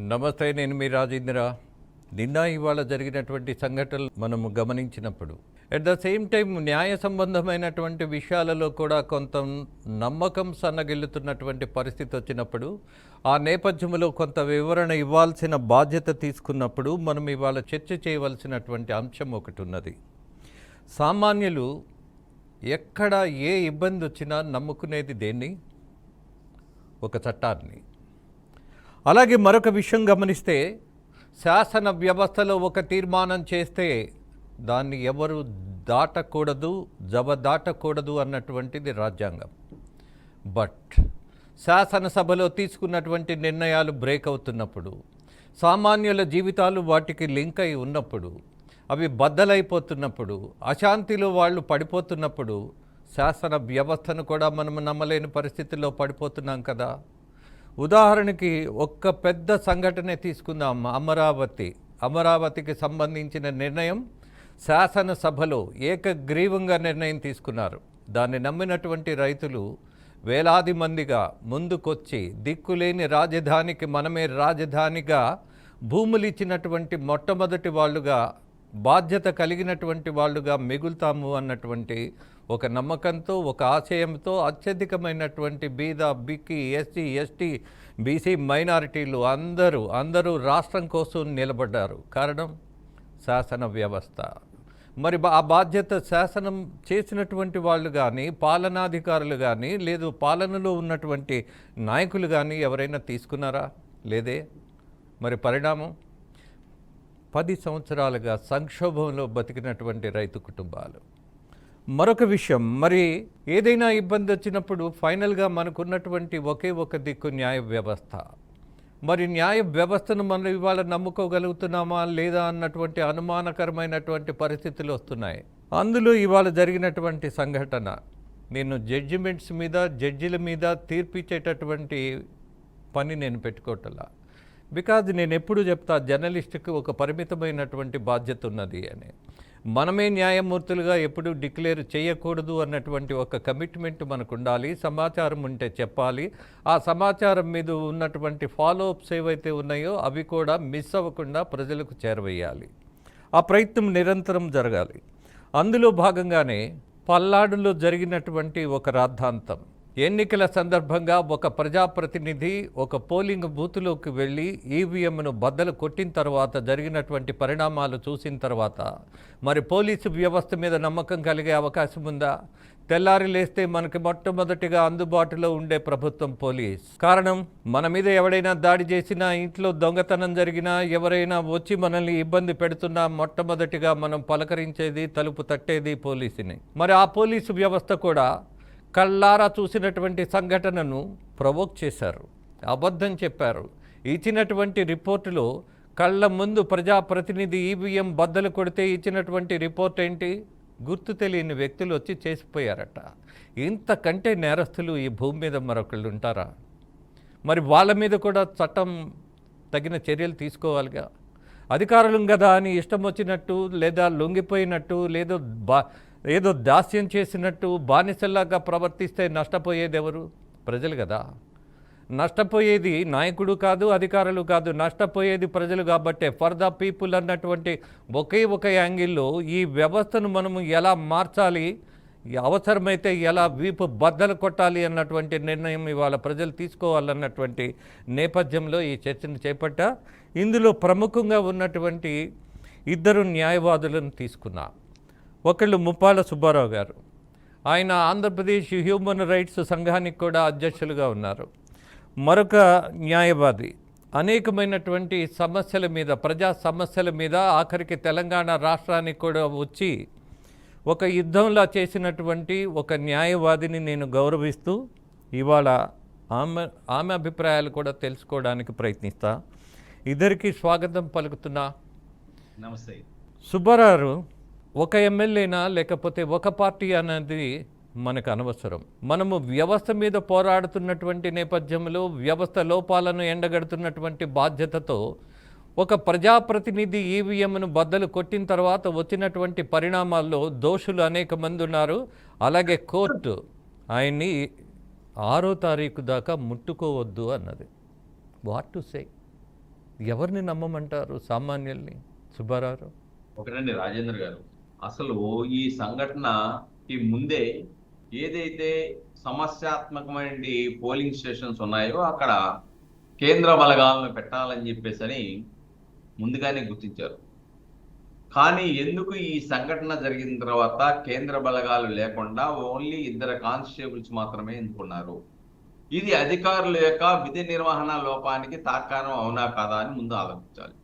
నమస్తే, నేను మీ రాజేంద్ర. నిన్న ఇవాళ జరిగినటువంటి సంఘటనలు మనము గమనించినప్పుడు అట్ ద సేమ్ టైం న్యాయ సంబంధమైనటువంటి విషయాలలో కూడా కొంత నమ్మకం సన్నగిల్లుతున్నటువంటి పరిస్థితి వచ్చినప్పుడు ఆ నేపథ్యంలో కొంత వివరణ ఇవ్వాల్సిన బాధ్యత తీసుకున్నప్పుడు మనం ఇవాళ చర్చ చేయవలసినటువంటి అంశం ఒకటి ఉన్నది. సామాన్యులు ఎక్కడ ఏ ఇబ్బంది వచ్చినా నమ్ముకునేది దేన్ని? ఒక చట్టాన్ని. అలాగే మరొక విషయం గమనిస్తే, శాసన వ్యవస్థలో ఒక తీర్మానం చేస్తే దాన్ని ఎవరు దాటకూడదు, జబదాటకూడదు అన్నటువంటిది రాజ్యాంగం. బట్ శాసనసభలో తీసుకున్నటువంటి నిర్ణయాలు బ్రేక్ అవుతున్నప్పుడు, సామాన్యుల జీవితాలు వాటికి లింక్ అయి ఉన్నప్పుడు, అవి బద్దలైపోతున్నప్పుడు, అశాంతిలో వాళ్ళు పడిపోతున్నప్పుడు శాసన వ్యవస్థను కూడా మనము నమ్మలేని పరిస్థితుల్లో పడిపోతున్నాం కదా. ఉదాహరణకి ఒక్క పెద్ద సంఘటనే తీసుకుందాం. అమరావతికి సంబంధించిన నిర్ణయం శాసనసభలో ఏకగ్రీవంగా నిర్ణయం తీసుకున్నారు. దాన్ని నమ్మినటువంటి రైతులు వేలాది మందిగా ముందుకొచ్చి దిక్కులేని రాజధానికి మనమే రాజధానిగా భూములు ఇచ్చినటువంటి మొట్టమొదటి వాళ్ళుగా, బాధ్యత కలిగినటువంటి వాళ్ళుగా మిగులుతాము అన్నటువంటి ఒక నమ్మకంతో, ఒక ఆశయంతో అత్యధికమైనటువంటి బీద, బిక్కి, ఎస్సీ, ఎస్టీ, బీసీ మైనారిటీలు అందరూ రాష్ట్రం కోసం నిలబడ్డారు. కారణం శాసన వ్యవస్థ. మరి ఆ బాధ్యత శాసనం చేసినటువంటి వాళ్ళు కానీ, పాలనాధికారులు కానీ, లేదు పాలనలో ఉన్నటువంటి నాయకులు కానీ ఎవరైనా తీసుకున్నారా? లేదే. మరి పరిణామం 10 సంవత్సరాలుగా సంక్షోభంలో బతికినటువంటి రైతు కుటుంబాలు. మరొక విషయం, మరి ఏదైనా ఇబ్బంది వచ్చినప్పుడు ఫైనల్గా మనకున్నటువంటి ఒకే ఒక దిక్కు న్యాయ వ్యవస్థ. మరి న్యాయ వ్యవస్థను మనం ఇవాళ నమ్ముకోగలుగుతున్నామా లేదా అన్నటువంటి అనుమానకరమైనటువంటి పరిస్థితులు వస్తున్నాయి. అందులో ఇవాళ జరిగినటువంటి సంఘటన, నేను జడ్జిమెంట్స్ మీద, జడ్జిల మీద తీర్పిచ్చేటటువంటి పని నేను పెట్టుకోవట్లా. బికాజ్ నేను ఎప్పుడు చెప్తా, జర్నలిస్టుకి ఒక పరిమితమైనటువంటి బాధ్యత ఉన్నది అని. మనమే న్యాయమూర్తులుగా ఎప్పుడు డిక్లేర్ చేయకూడదు అన్నటువంటి ఒక కమిట్మెంట్ మనకు ఉండాలి. సమాచారం ఉంటే చెప్పాలి. ఆ సమాచారం మీద ఉన్నటువంటి ఫాలోఅప్స్ ఏవైతే ఉన్నాయో అవి కూడా మిస్ అవ్వకుండా ప్రజలకు చేరవేయాలి. ఆ ప్రయత్నం నిరంతరం జరగాలి. అందులో భాగంగానే పల్నాడులో జరిగినటువంటి ఒక రాద్ధాంతం. ఎన్నికల సందర్భంగా ఒక ప్రజాప్రతినిధి ఒక పోలింగ్ బూత్లోకి వెళ్ళి ఈవీఎంను బద్దలు కొట్టిన తర్వాత జరిగినటువంటి పరిణామాలు చూసిన తర్వాత మరి పోలీసు వ్యవస్థ మీద నమ్మకం కలిగే అవకాశం ఉందా? తెల్లారి లేస్తే మనకి మొట్టమొదటిగా అందుబాటులో ఉండే ప్రభుత్వం పోలీస్. కారణం, మన మీద ఎవడైనా దాడి చేసినా, ఇంట్లో దొంగతనం జరిగినా, ఎవరైనా వచ్చి మనల్ని ఇబ్బంది పెడుతున్నా మొట్టమొదటిగా మనం పలకరించేది, తలుపు తట్టేది పోలీసుని. మరి ఆ పోలీసు వ్యవస్థ కూడా కళ్ళారా చూసినటువంటి సంఘటనను ప్రవోక్ చేశారు, అబద్ధం చెప్పారు. ఇచ్చినటువంటి రిపోర్టులో కళ్ళ ముందు ప్రజాప్రతినిధి ఈవీఎం బద్దలు కొడితే ఇచ్చినటువంటి రిపోర్ట్ ఏంటి? గుర్తు తెలియని వ్యక్తులు వచ్చి చేసిపోయారట. ఇంతకంటే నేరస్తులు ఈ భూమి మీద మరొకళ్ళు ఉంటారా? మరి వాళ్ళ మీద కూడా చట్టం తగిన చర్యలు తీసుకోవాలిగా. అధికారులు కదా అని ఇష్టం వచ్చినట్టు, లేదా లొంగిపోయినట్టు, ఏదో దాస్యం చేసినట్టు బానిసల్లాగా ప్రవర్తిస్తే నష్టపోయేది ఎవరు? ప్రజలు కదా. నష్టపోయేది నాయకుడు కాదు, అధికారులు కాదు, నష్టపోయేది ప్రజలు. కాబట్టే ఫర్ ద పీపుల్ అన్నటువంటి ఒకే ఒక యాంగిల్లో ఈ వ్యవస్థను మనము ఎలా మార్చాలి, అవసరమైతే ఎలా వీపు బద్దలు కొట్టాలి అన్నటువంటి నిర్ణయం ఇవాళ ప్రజలు తీసుకోవాలన్నటువంటి నేపథ్యంలో ఈ చర్చను చేపట్టా. ఇందులో ప్రముఖంగా ఉన్నటువంటి 2 న్యాయవాదులను తీసుకున్నా. ఒకళ్ళు ముప్పాల సుబ్బారావు గారు, ఆయన ఆంధ్రప్రదేశ్ హ్యూమన్ రైట్స్ సంఘానికి కూడా అధ్యక్షులుగా ఉన్నారు. మరొక న్యాయవాది అనేకమైనటువంటి సమస్యల మీద, ప్రజా సమస్యల మీద, ఆఖరికి తెలంగాణ రాష్ట్రానికి కూడా వచ్చి ఒక యుద్ధంలా చేసినటువంటి ఒక న్యాయవాదిని నేను గౌరవిస్తూ ఇవాళ ఆమె అభిప్రాయాలు కూడా తెలుసుకోవడానికి ప్రయత్నిస్తా. ఇద్దరికి స్వాగతం పలుకుతున్నా. నమస్తే. సుబ్బారావు, ఒక ఎమ్మెల్యేనా లేకపోతే ఒక పార్టీ అనేది మనకు అనవసరం. మనము వ్యవస్థ మీద పోరాడుతున్నటువంటి నేపథ్యంలో, వ్యవస్థ లోపాలను ఎండగడుతున్నటువంటి బాధ్యతతో ఒక ప్రజాప్రతినిధి ఈవీఎంను బద్దలు కొట్టిన తర్వాత వచ్చినటువంటి పరిణామాల్లో దోషులు అనేక మంది ఉన్నారు. అలాగే కోర్టు ఆయన్ని 6వ తారీఖు దాకా ముట్టుకోవద్దు అన్నది. వాట్ టు సే? ఎవరిని నమ్మమంటారు సామాన్యుల్ని సుబ్బారావు? ఒకటండి రాజేంద్ర గారు, అసలు ఈ సంఘటనకి ముందే ఏదైతే సమస్యాత్మకమైన పోలింగ్ స్టేషన్స్ ఉన్నాయో అక్కడ కేంద్ర బలగాలను పెట్టాలని చెప్పేసి ముందుగానే గుర్తించారు. కానీ ఎందుకు ఈ సంఘటన జరిగిన తర్వాత కేంద్ర బలగాలు లేకుండా ఓన్లీ 2 కానిస్టేబుల్స్ మాత్రమే ఎన్నుకున్నారు? ఇది అధికారుల యొక్క విధి నిర్వహణ లోపానికి తార్కాణం అవునా కాదా అని ముందు ఆలోచించాలి.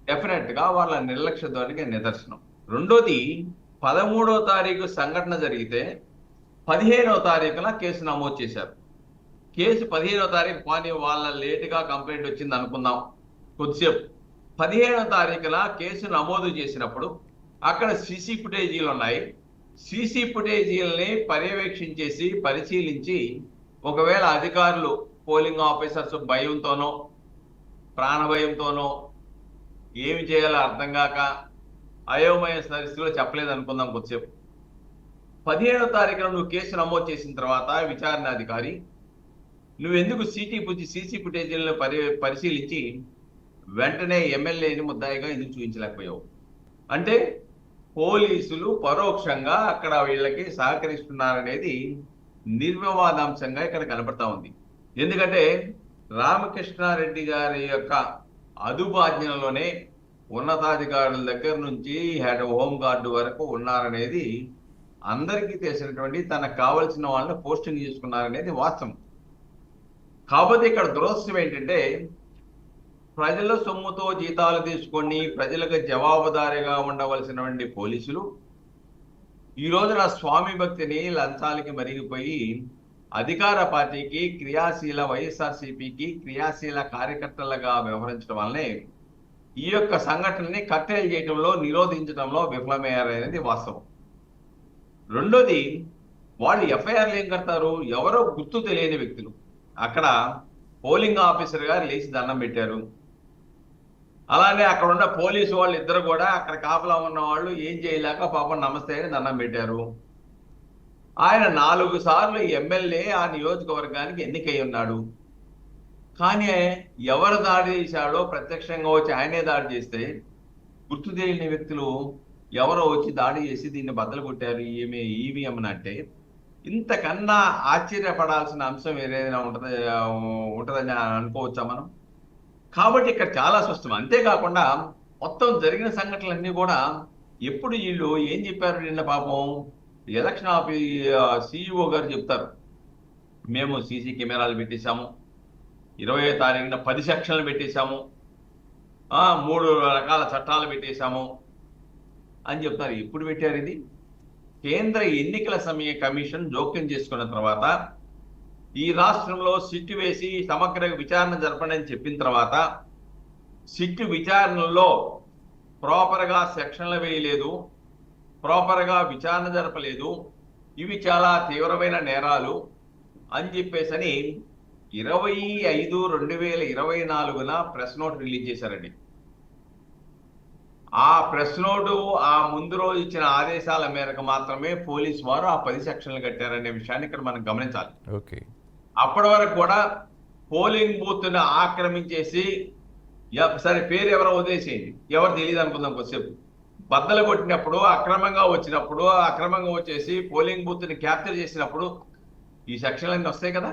డెఫినెట్ గా వాళ్ళ నిర్లక్ష్య ధోరణికి నిదర్శనం. రెండోది, 13వ తారీఖు సంఘటన జరిగితే 15వ తారీఖున కేసు నమోదు చేశారు. కేసు 15వ తారీఖు కానీ వాళ్ళ లేటుగా కంప్లైంట్ వచ్చింది అనుకుందాం కొద్దిసేపు. 15వ తారీఖున కేసు నమోదు చేసినప్పుడు అక్కడ సీసీ ఫుటేజీలు ఉన్నాయి. సీసీ ఫుటేజీలని పర్యవేక్షించేసి పరిశీలించి ఒకవేళ అధికారులు పోలింగ్ ఆఫీసర్స్ భయంతోనో ప్రాణభయంతోనో ఏమి చేయాలో అర్థం కాక అయోమయ పరిస్థితిలో చెప్పలేదు అనుకుందాం కొద్దిసేపు. 15వ తారీఖున నువ్వు కేసు నమోదు చేసిన తర్వాత విచారణ అధికారి నువ్వెందుకు సీసీ ఫుటేజీలను పరిశీలించి వెంటనే ఎమ్మెల్యేని ముద్దాయిగా ఎందుకు చూపించలేకపోయావు? అంటే పోలీసులు పరోక్షంగా అక్కడ వీళ్ళకి సహకరిస్తున్నారనేది నిర్వివాదాంశంగా ఇక్కడ కనపడతా ఉంది. ఎందుకంటే రామకృష్ణారెడ్డి గారి యొక్క అదుపాజ్ఞలోనే ఉన్నతాధికారుల దగ్గర నుంచి హెడ్ హోంగార్డు వరకు ఉన్నారనేది అందరికీ తెలిసినటువంటి, తనకు కావలసిన వాళ్ళని పోస్టింగ్ చేసుకున్నారనేది వాస్తవం. కాబట్టి ఇక్కడ దురదృష్టం ఏంటంటే ప్రజల సొమ్ముతో జీతాలు తీసుకొని ప్రజలకు జవాబుదారీగా ఉండవలసినటువంటి పోలీసులు ఈ రోజున స్వామి భక్తిని లంచాలకి మరిగిపోయి అధికార పార్టీకి క్రియాశీల వైఎస్ఆర్సీపీకి క్రియాశీల కార్యకర్తలుగా వ్యవహరించడం వల్లనే ఈ యొక్క సంఘటనని కట్టేలు చేయడంలో నిరోధించడంలో విఫలమయ్యారనేది వాస్తవం. రెండోది, వాళ్ళు ఎఫ్ఐఆర్లు ఏం కడతారు? ఎవరో గుర్తు తెలియని వ్యక్తులు అక్కడ పోలింగ్ ఆఫీసర్ గారు లేచి దండం పెట్టారు. అలానే అక్కడ ఉన్న పోలీసు వాళ్ళు ఇద్దరు కూడా అక్కడ కాపలా ఉన్న వాళ్ళు ఏం చేయలేక పాపం నమస్తే అని దండం పెట్టారు. ఆయన 4 సార్లు ఎమ్మెల్యే ఆ నియోజకవర్గానికి ఎన్నికై ఉన్నాడు. కానీ ఎవరు దాడి చేశాడో ప్రత్యక్షంగా వచ్చి ఆయనే దాడి చేస్తే గుర్తు తెలియని వ్యక్తులు ఎవరో వచ్చి దాడి చేసి దీన్ని బద్దలు కొట్టారు ఈవీఎం అంటే ఇంతకన్నా ఆశ్చర్యపడాల్సిన అంశం ఏదైనా ఉంటుందని అనుకోవచ్చా మనం? కాబట్టి ఇక్కడ చాలా స్పష్టం. అంతేకాకుండా మొత్తం జరిగిన సంఘటనలన్నీ కూడా ఎప్పుడు వీళ్ళు ఏం చెప్పారు నిన్న పాపం ఎలక్షన్ సిఇఓ గారు చెప్తారు, మేము సీసీ కెమెరాలు పెట్టేశాము, 20వ తారీఖున 10 సెక్షన్లు పెట్టేశాము, 3 రకాల చట్టాలు పెట్టేశాము అని చెప్తారు. ఎప్పుడు పెట్టారు ఇది? కేంద్ర ఎన్నికల కమిషన్ జోక్యం చేసుకున్న తర్వాత ఈ రాష్ట్రంలో సిట్టు వేసి సమగ్ర విచారణ జరపండి అని చెప్పిన తర్వాత సిట్టు విచారణలో ప్రాపర్గా సెక్షన్లు వేయలేదు, ప్రాపర్గా విచారణ జరపలేదు, ఇవి చాలా తీవ్రమైన నేరాలు అని చెప్పేసి 25/2024 ప్రెస్ నోట్ రిలీజ్ చేశారండి. ఆ ప్రెస్ నోటు ఆ ముందు రోజు ఇచ్చిన ఆదేశాల మేరకు మాత్రమే పోలీసు వారు ఆ 10 సెక్షన్లు కట్టారనే విషయాన్ని ఇక్కడ మనం గమనించాలి. ఓకే, అప్పటి వరకు కూడా పోలింగ్ బూత్ను ఆక్రమించేసి సరే పేరు ఎవరో వదిలేసేయండి, ఎవరు తెలియదు అనుకుందాం కొద్దిసేపు, బద్దలు కొట్టినప్పుడు అక్రమంగా వచ్చేసి పోలింగ్ బూత్ని క్యాప్చర్ చేసినప్పుడు ఈ సెక్షన్లన్నీ వస్తాయి కదా.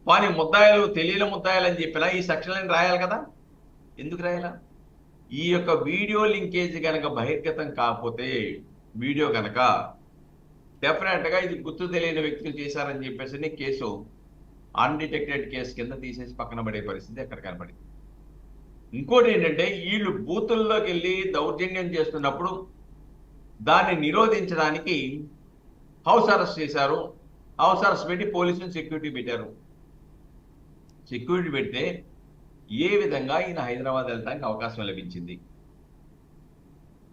కానీ ముద్దాయిలు తెలియని ముద్దాయిలు అని చెప్పినా ఈ సెక్షన్లని రాయాలి కదా. ఎందుకు రాయాల? ఈ యొక్క వీడియో లింకేజ్ కనుక బహిర్గతం కాకపోతే వీడియో కనుక డెఫినెట్గా ఇది గుర్తు తెలియని వ్యక్తులు చేశారని చెప్పేసి కేసు అన్డిటెక్టెడ్ కేసు కింద తీసేసి పక్కన పడే పరిస్థితి అక్కడ కనపడింది. ఇంకోటి ఏంటంటే వీళ్ళు బూతుల్లోకి వెళ్ళి దౌర్జన్యం చేస్తున్నప్పుడు దాన్ని నిరోధించడానికి హౌస్ అరెస్ట్ చేశారు. హౌస్ అరెస్ట్ పెట్టి పోలీసులు సెక్యూరిటీ పెట్టారు. సెక్యూరిటీ పెడితే ఏ విధంగా ఈయన హైదరాబాద్ వెళ్ళడానికి అవకాశం లభించింది?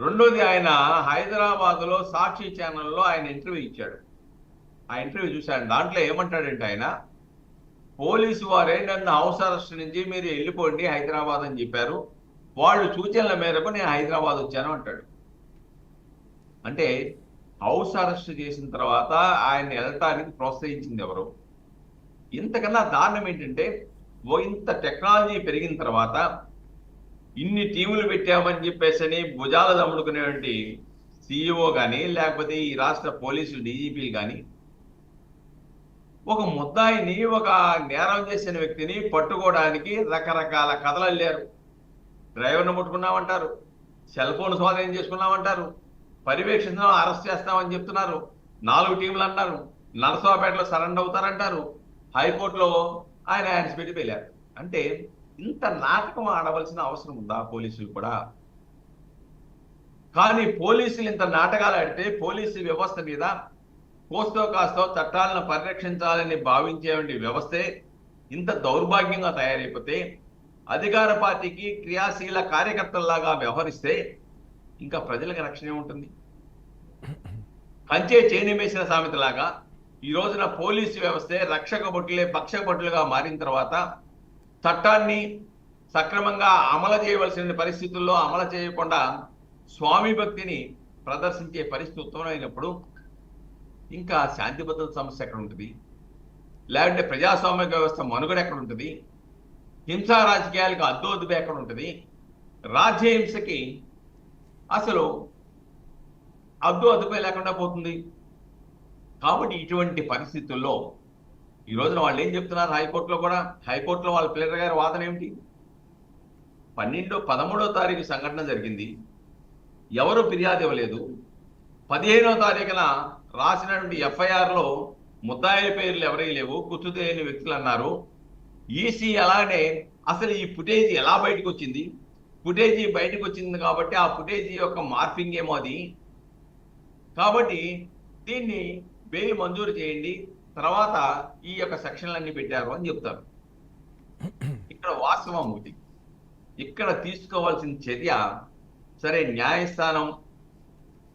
రెండోది, ఆయన హైదరాబాద్లో సాక్షి ఛానల్లో ఆయన ఇంటర్వ్యూ ఇచ్చాడు. ఆ ఇంటర్వ్యూ చూశాడు. దాంట్లో ఏమంటాడంటే ఆయన, పోలీసు వారే నన్ను హౌస్ అరెస్ట్ నుంచి మీరు వెళ్ళిపోండి హైదరాబాద్ అని చెప్పారు, వాళ్ళు సూచనల మేరకు నేను హైదరాబాద్ వచ్చాను అంటాడు. అంటే హౌస్ అరెస్ట్ చేసిన తర్వాత ఆయన వెళ్ళటానికి ప్రోత్సహించింది ఎవరు? ఇంతకన్నా దారుణం ఏంటంటే ఇంత టెక్నాలజీ పెరిగిన తర్వాత ఇన్ని టీములు పెట్టామని చెప్పేసి భుజాల దమ్ముడుకునేటువంటి సిఇఓ కానీ లేకపోతే ఈ రాష్ట్ర పోలీసులు డీజీపీలు కానీ ఒక ముద్దాయిని, ఒక నేరం చేసిన వ్యక్తిని పట్టుకోవడానికి రకరకాల కథలు అల్లారు. డ్రైవర్ను ముట్టుకున్నామంటారు, సెల్ ఫోన్ స్వాధీనం చేసుకున్నామంటారు, పర్యవేక్షణ అరెస్ట్ చేస్తామని చెప్తున్నారు, 4 టీంలు అన్నారు, నరసరావుపేటలో సరెండర్ అవుతారంటారు, హైకోర్టులో ఆయన హ్యాండ్స్ పెట్టి వెళ్ళారు. అంటే ఇంత నాటకం ఆడవలసిన అవసరం ఉందా పోలీసులు కూడా? కానీ పోలీసులు ఇంత నాటకాలు ఆడితే పోలీసు వ్యవస్థ మీద కోస్తో కాస్తో చట్టాలను పరిరక్షించాలని భావించేటువంటి వ్యవస్థే ఇంత దౌర్భాగ్యంగా తయారైపోతే, అధికార పార్టీకి క్రియాశీల కార్యకర్తల్లాగా వ్యవహరిస్తే ఇంకా ప్రజలకు రక్షణ ఉంటుంది? కంచే చేనిమేసిన సామెతలాగా ఈ రోజున పోలీసు వ్యవస్థే రక్షక బొట్టులే పక్ష బొట్టులుగా మారిన తర్వాత చట్టాన్ని సక్రమంగా అమలు చేయవలసిన పరిస్థితుల్లో అమలు చేయకుండా స్వామి భక్తిని ప్రదర్శించే పరిస్థితి ఉత్పన్నమైనప్పుడు ఇంకా శాంతి భద్రత సమస్య ఎక్కడ ఉంటుంది? లేదంటే ప్రజాస్వామిక వ్యవస్థ మనుగడ ఎక్కడ ఉంటుంది? హింసా రాజకీయాలకు అద్దోదుబే ఎక్కడ ఉంటుంది? రాజ్యహింసకి అసలు అదుపే లేకుండా పోతుంది. కాబట్టి ఇటువంటి పరిస్థితుల్లో ఈ రోజున వాళ్ళు ఏం చెప్తున్నారు? హైకోర్టులో కూడా, హైకోర్టులో వాళ్ళ ప్లేటర్ గారి వాదన ఏమిటి? 13వ తారీఖు సంఘటన జరిగింది, ఎవరు ఫిర్యాదు ఇవ్వలేదు. 15వ తారీఖున రాసినటువంటి ఎఫ్ఐఆర్లో ముద్దాయిల పేర్లు ఎవరై లేవు, గుర్తు తెలియని వ్యక్తులు అన్నారు. ఈసీ అలానే అసలు ఈ ఫుటేజీ ఎలా బయటకు వచ్చింది? ఫుటేజీ బయటకు వచ్చింది కాబట్టి ఆ ఫుటేజీ యొక్క మార్పింగ్ ఏమో అది. కాబట్టి దీన్ని బెయిల్ మంజూరు చేయండి, తర్వాత ఈ యొక్క సెక్షన్లన్నీ పెట్టారు అని చెప్తారు. ఇక్కడ వాస్తవం ఒకటి, ఇక్కడ తీసుకోవాల్సిన చర్య సరే న్యాయస్థానం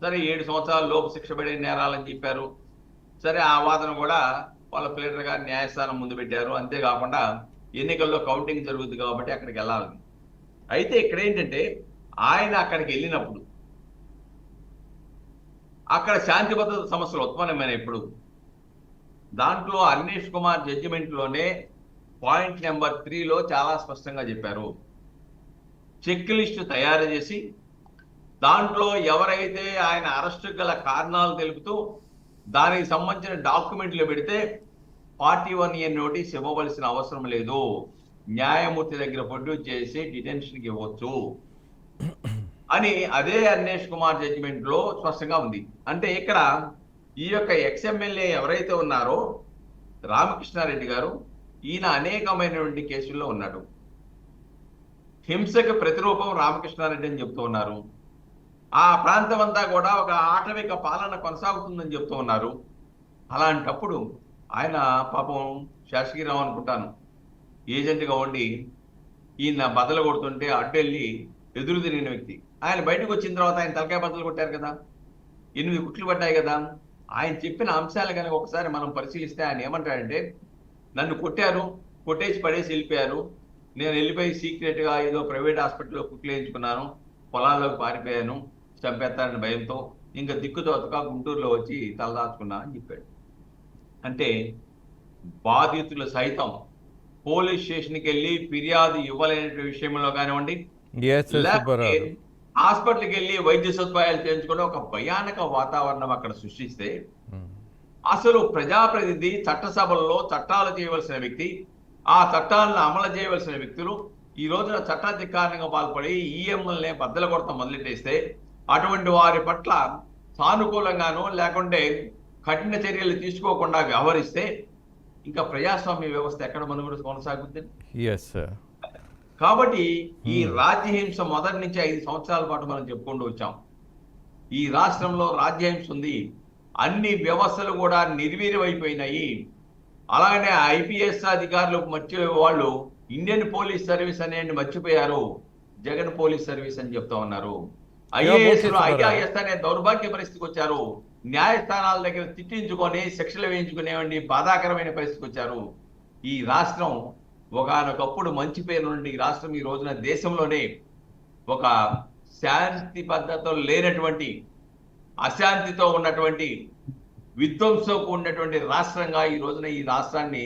సరే 7 సంవత్సరాల లోపు శిక్ష పడే నేరాలని చెప్పారు. సరే ఆ వాదన కూడా వాళ్ళ ప్లేటర్ గారు న్యాయస్థానం ముందు పెట్టారు. అంతేకాకుండా ఎన్నికల్లో కౌంటింగ్ జరుగుతుంది కాబట్టి అక్కడికి వెళ్ళాలి. అయితే ఇక్కడ ఏంటంటే ఆయన అక్కడికి వెళ్ళినప్పుడు అక్కడ శాంతి భద్రత సమస్యలు ఉత్పన్నమైనప్పుడు దాంట్లో అర్నేష్ కుమార్ జడ్జిమెంట్లోనే పాయింట్ నెంబర్ 3లో చాలా స్పష్టంగా చెప్పారు. చెక్ లిస్టు తయారు చేసి దాంట్లో ఎవరైతే ఆయన అరెస్టు గల కారణాలు తెలుపుతూ దానికి సంబంధించిన డాక్యుమెంట్లు పెడితే 41A నోటీస్ ఇవ్వవలసిన అవసరం లేదు, న్యాయమూర్తి దగ్గర ప్రొడ్యూస్ చేసి డిటెన్షన్కి ఇవ్వచ్చు అని అదే అర్నేష్ కుమార్ జడ్జిమెంట్ లో స్పష్టంగా ఉంది. అంటే ఇక్కడ ఈ యొక్క ఎక్స్ఎమ్మెల్యే ఎవరైతే ఉన్నారో రామకృష్ణారెడ్డి గారు, ఈయన అనేకమైనటువంటి కేసుల్లో ఉన్నాడు. హింసకు ప్రతిరూపం రామకృష్ణారెడ్డి అని చెప్తూ ఉన్నారు. ఆ ప్రాంతం అంతా కూడా ఒక ఆటవిక పాలన కొనసాగుతుందని చెప్తూ ఉన్నారు. అలాంటప్పుడు ఆయన పాపం శాసగిరావు అనుకుంటాను ఏజెంట్గా ఉండి ఈయన బదలు కొడుతుంటే అడ్డెళ్ళి ఎదురు తిరిగిన వ్యక్తి. ఆయన బయటకు వచ్చిన తర్వాత ఆయన తలకాయ బద్దలు కొట్టారు కదా, 8 కుట్లు పడ్డాయి కదా. ఆయన చెప్పిన అంశాలు కనుక ఒకసారి మనం పరిశీలిస్తే ఆయన ఏమంటాడంటే, నన్ను కొట్టారు, కొట్టేసి పడేసి వెళ్ళిపోయారు, నేను వెళ్ళిపోయి సీక్రెట్గా ఏదో ప్రైవేట్ హాస్పిటల్లో కుట్లు వేయించుకున్నాను, పొలాల్లోకి పారిపోయాను చంపేస్తారని భయంతో, ఇంకా దిక్కుతోతగా గుంటూరులో వచ్చి తలదాచుకున్నా అని చెప్పాడు. అంటే బాధితులు సైతం పోలీస్ స్టేషన్కి వెళ్ళి ఫిర్యాదు ఇవ్వలేని విషయంలో కానివ్వండి, హాస్పిటల్కి వెళ్ళి వైద్య సదుపాయాలు చేయించుకుని ఒక భయానక వాతావరణం అక్కడ సృష్టిస్తే, అసలు ప్రజాప్రతినిధి చట్టసభల్లో చట్టాలు చేయవలసిన వ్యక్తి, ఆ చట్టాలను అమలు చేయవలసిన వ్యక్తులు ఈ రోజున చట్టాధికారంగా పాల్పడి ఈఎంఎల్నే బద్దలు కొడతాం మొదలెట్టేస్తే, అటువంటి వారి పట్ల సానుకూలంగానూ లేకుంటే కఠిన చర్యలు తీసుకోకుండా వ్యవహరిస్తే ఇంకా ప్రజాస్వామ్య వ్యవస్థ ఎక్కడ మనుగడ కొనసాగుతుంది? కాబట్టి ఈ రాజ్యహింస మొదటి నుంచి 5 సంవత్సరాల పాటు మనం చెప్పుకుంటూ వచ్చాం. ఈ రాష్ట్రంలో రాజ్యహింస ఉంది, అన్ని వ్యవస్థలు కూడా నిర్వీర్యమైపోయినాయి. అలాగనే ఐపీఎస్ అధికారులు వాళ్ళు ఇండియన్ పోలీస్ సర్వీస్ అనేది మర్చిపోయారు, జగన్ పోలీస్ సర్వీస్ అని చెప్తా ఉన్నారు. ఐఆర్ఎస్ అనే దౌర్భాగ్య పరిస్థితికి వచ్చారు. న్యాయస్థానాల దగ్గర తిట్టించుకొని శిక్షలు వేయించుకునేవండి బాధాకరమైన పరిస్థితికి వచ్చారు. ఈ రాష్ట్రం ఒకనొకప్పుడు మంచి పేరు నుండి ఈ రాష్ట్రం ఈ రోజున దేశంలోనే ఒక శాంతి భద్రతతో లేనటువంటి, అశాంతితో ఉన్నటువంటి, విధ్వంసంతో ఉన్నటువంటి రాష్ట్రంగా ఈ రోజున ఈ రాష్ట్రాన్ని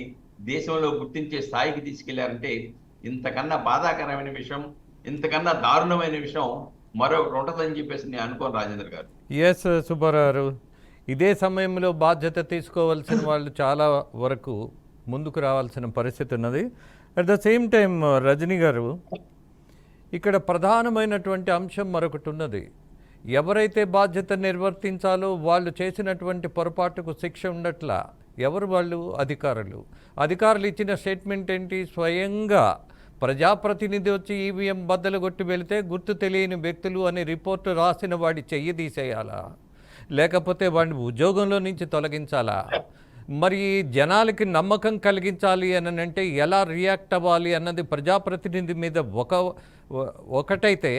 దేశంలో గుర్తించే స్థాయికి తీసుకెళ్లారంటే ఇంతకన్నా బాధాకరమైన విషయం, ఇంతకన్నా దారుణమైన విషయం మరొకటి ఉంటుందని చెప్పేసి నేను అనుకోను రాజేంద్ర గారు. ఎస్ సుబ్బారావు, ఇదే సమయంలో బాధ్యత తీసుకోవాల్సిన వాళ్ళు చాలా వరకు ముందుకు రావాల్సిన పరిస్థితి ఉన్నది. At the same time Rajani గారు, ఇక్కడ ప్రధానమైనటువంటి అంశం మరొకటి ఉన్నది. ఎవరైతే బాధ్యత నిర్వర్తించాలో వాళ్ళు చేసినటువంటి పొరపాటుకు శిక్ష ఉండట్లా. ఎవరు వాళ్ళు? అధికారులు ఇచ్చిన స్టేట్మెంట్ ఏంటి? స్వయంగా ప్రజాప్రతినిధి వచ్చి ఈవీఎం బద్దలు కొట్టి వెళితే గుర్తు తెలియని వ్యక్తులు అనే రిపోర్టు రాసిన వాడి చెయ్యి తీసేయాలా, లేకపోతే వాడిని ఉద్యోగంలో నుంచి తొలగించాలా? మరి జనాలకి నమ్మకం కలిగించాలి అని అంటే ఎలా రియాక్ట్ అవ్వాలి అన్నది ప్రజాప్రతినిధి మీద ఒకటైతే,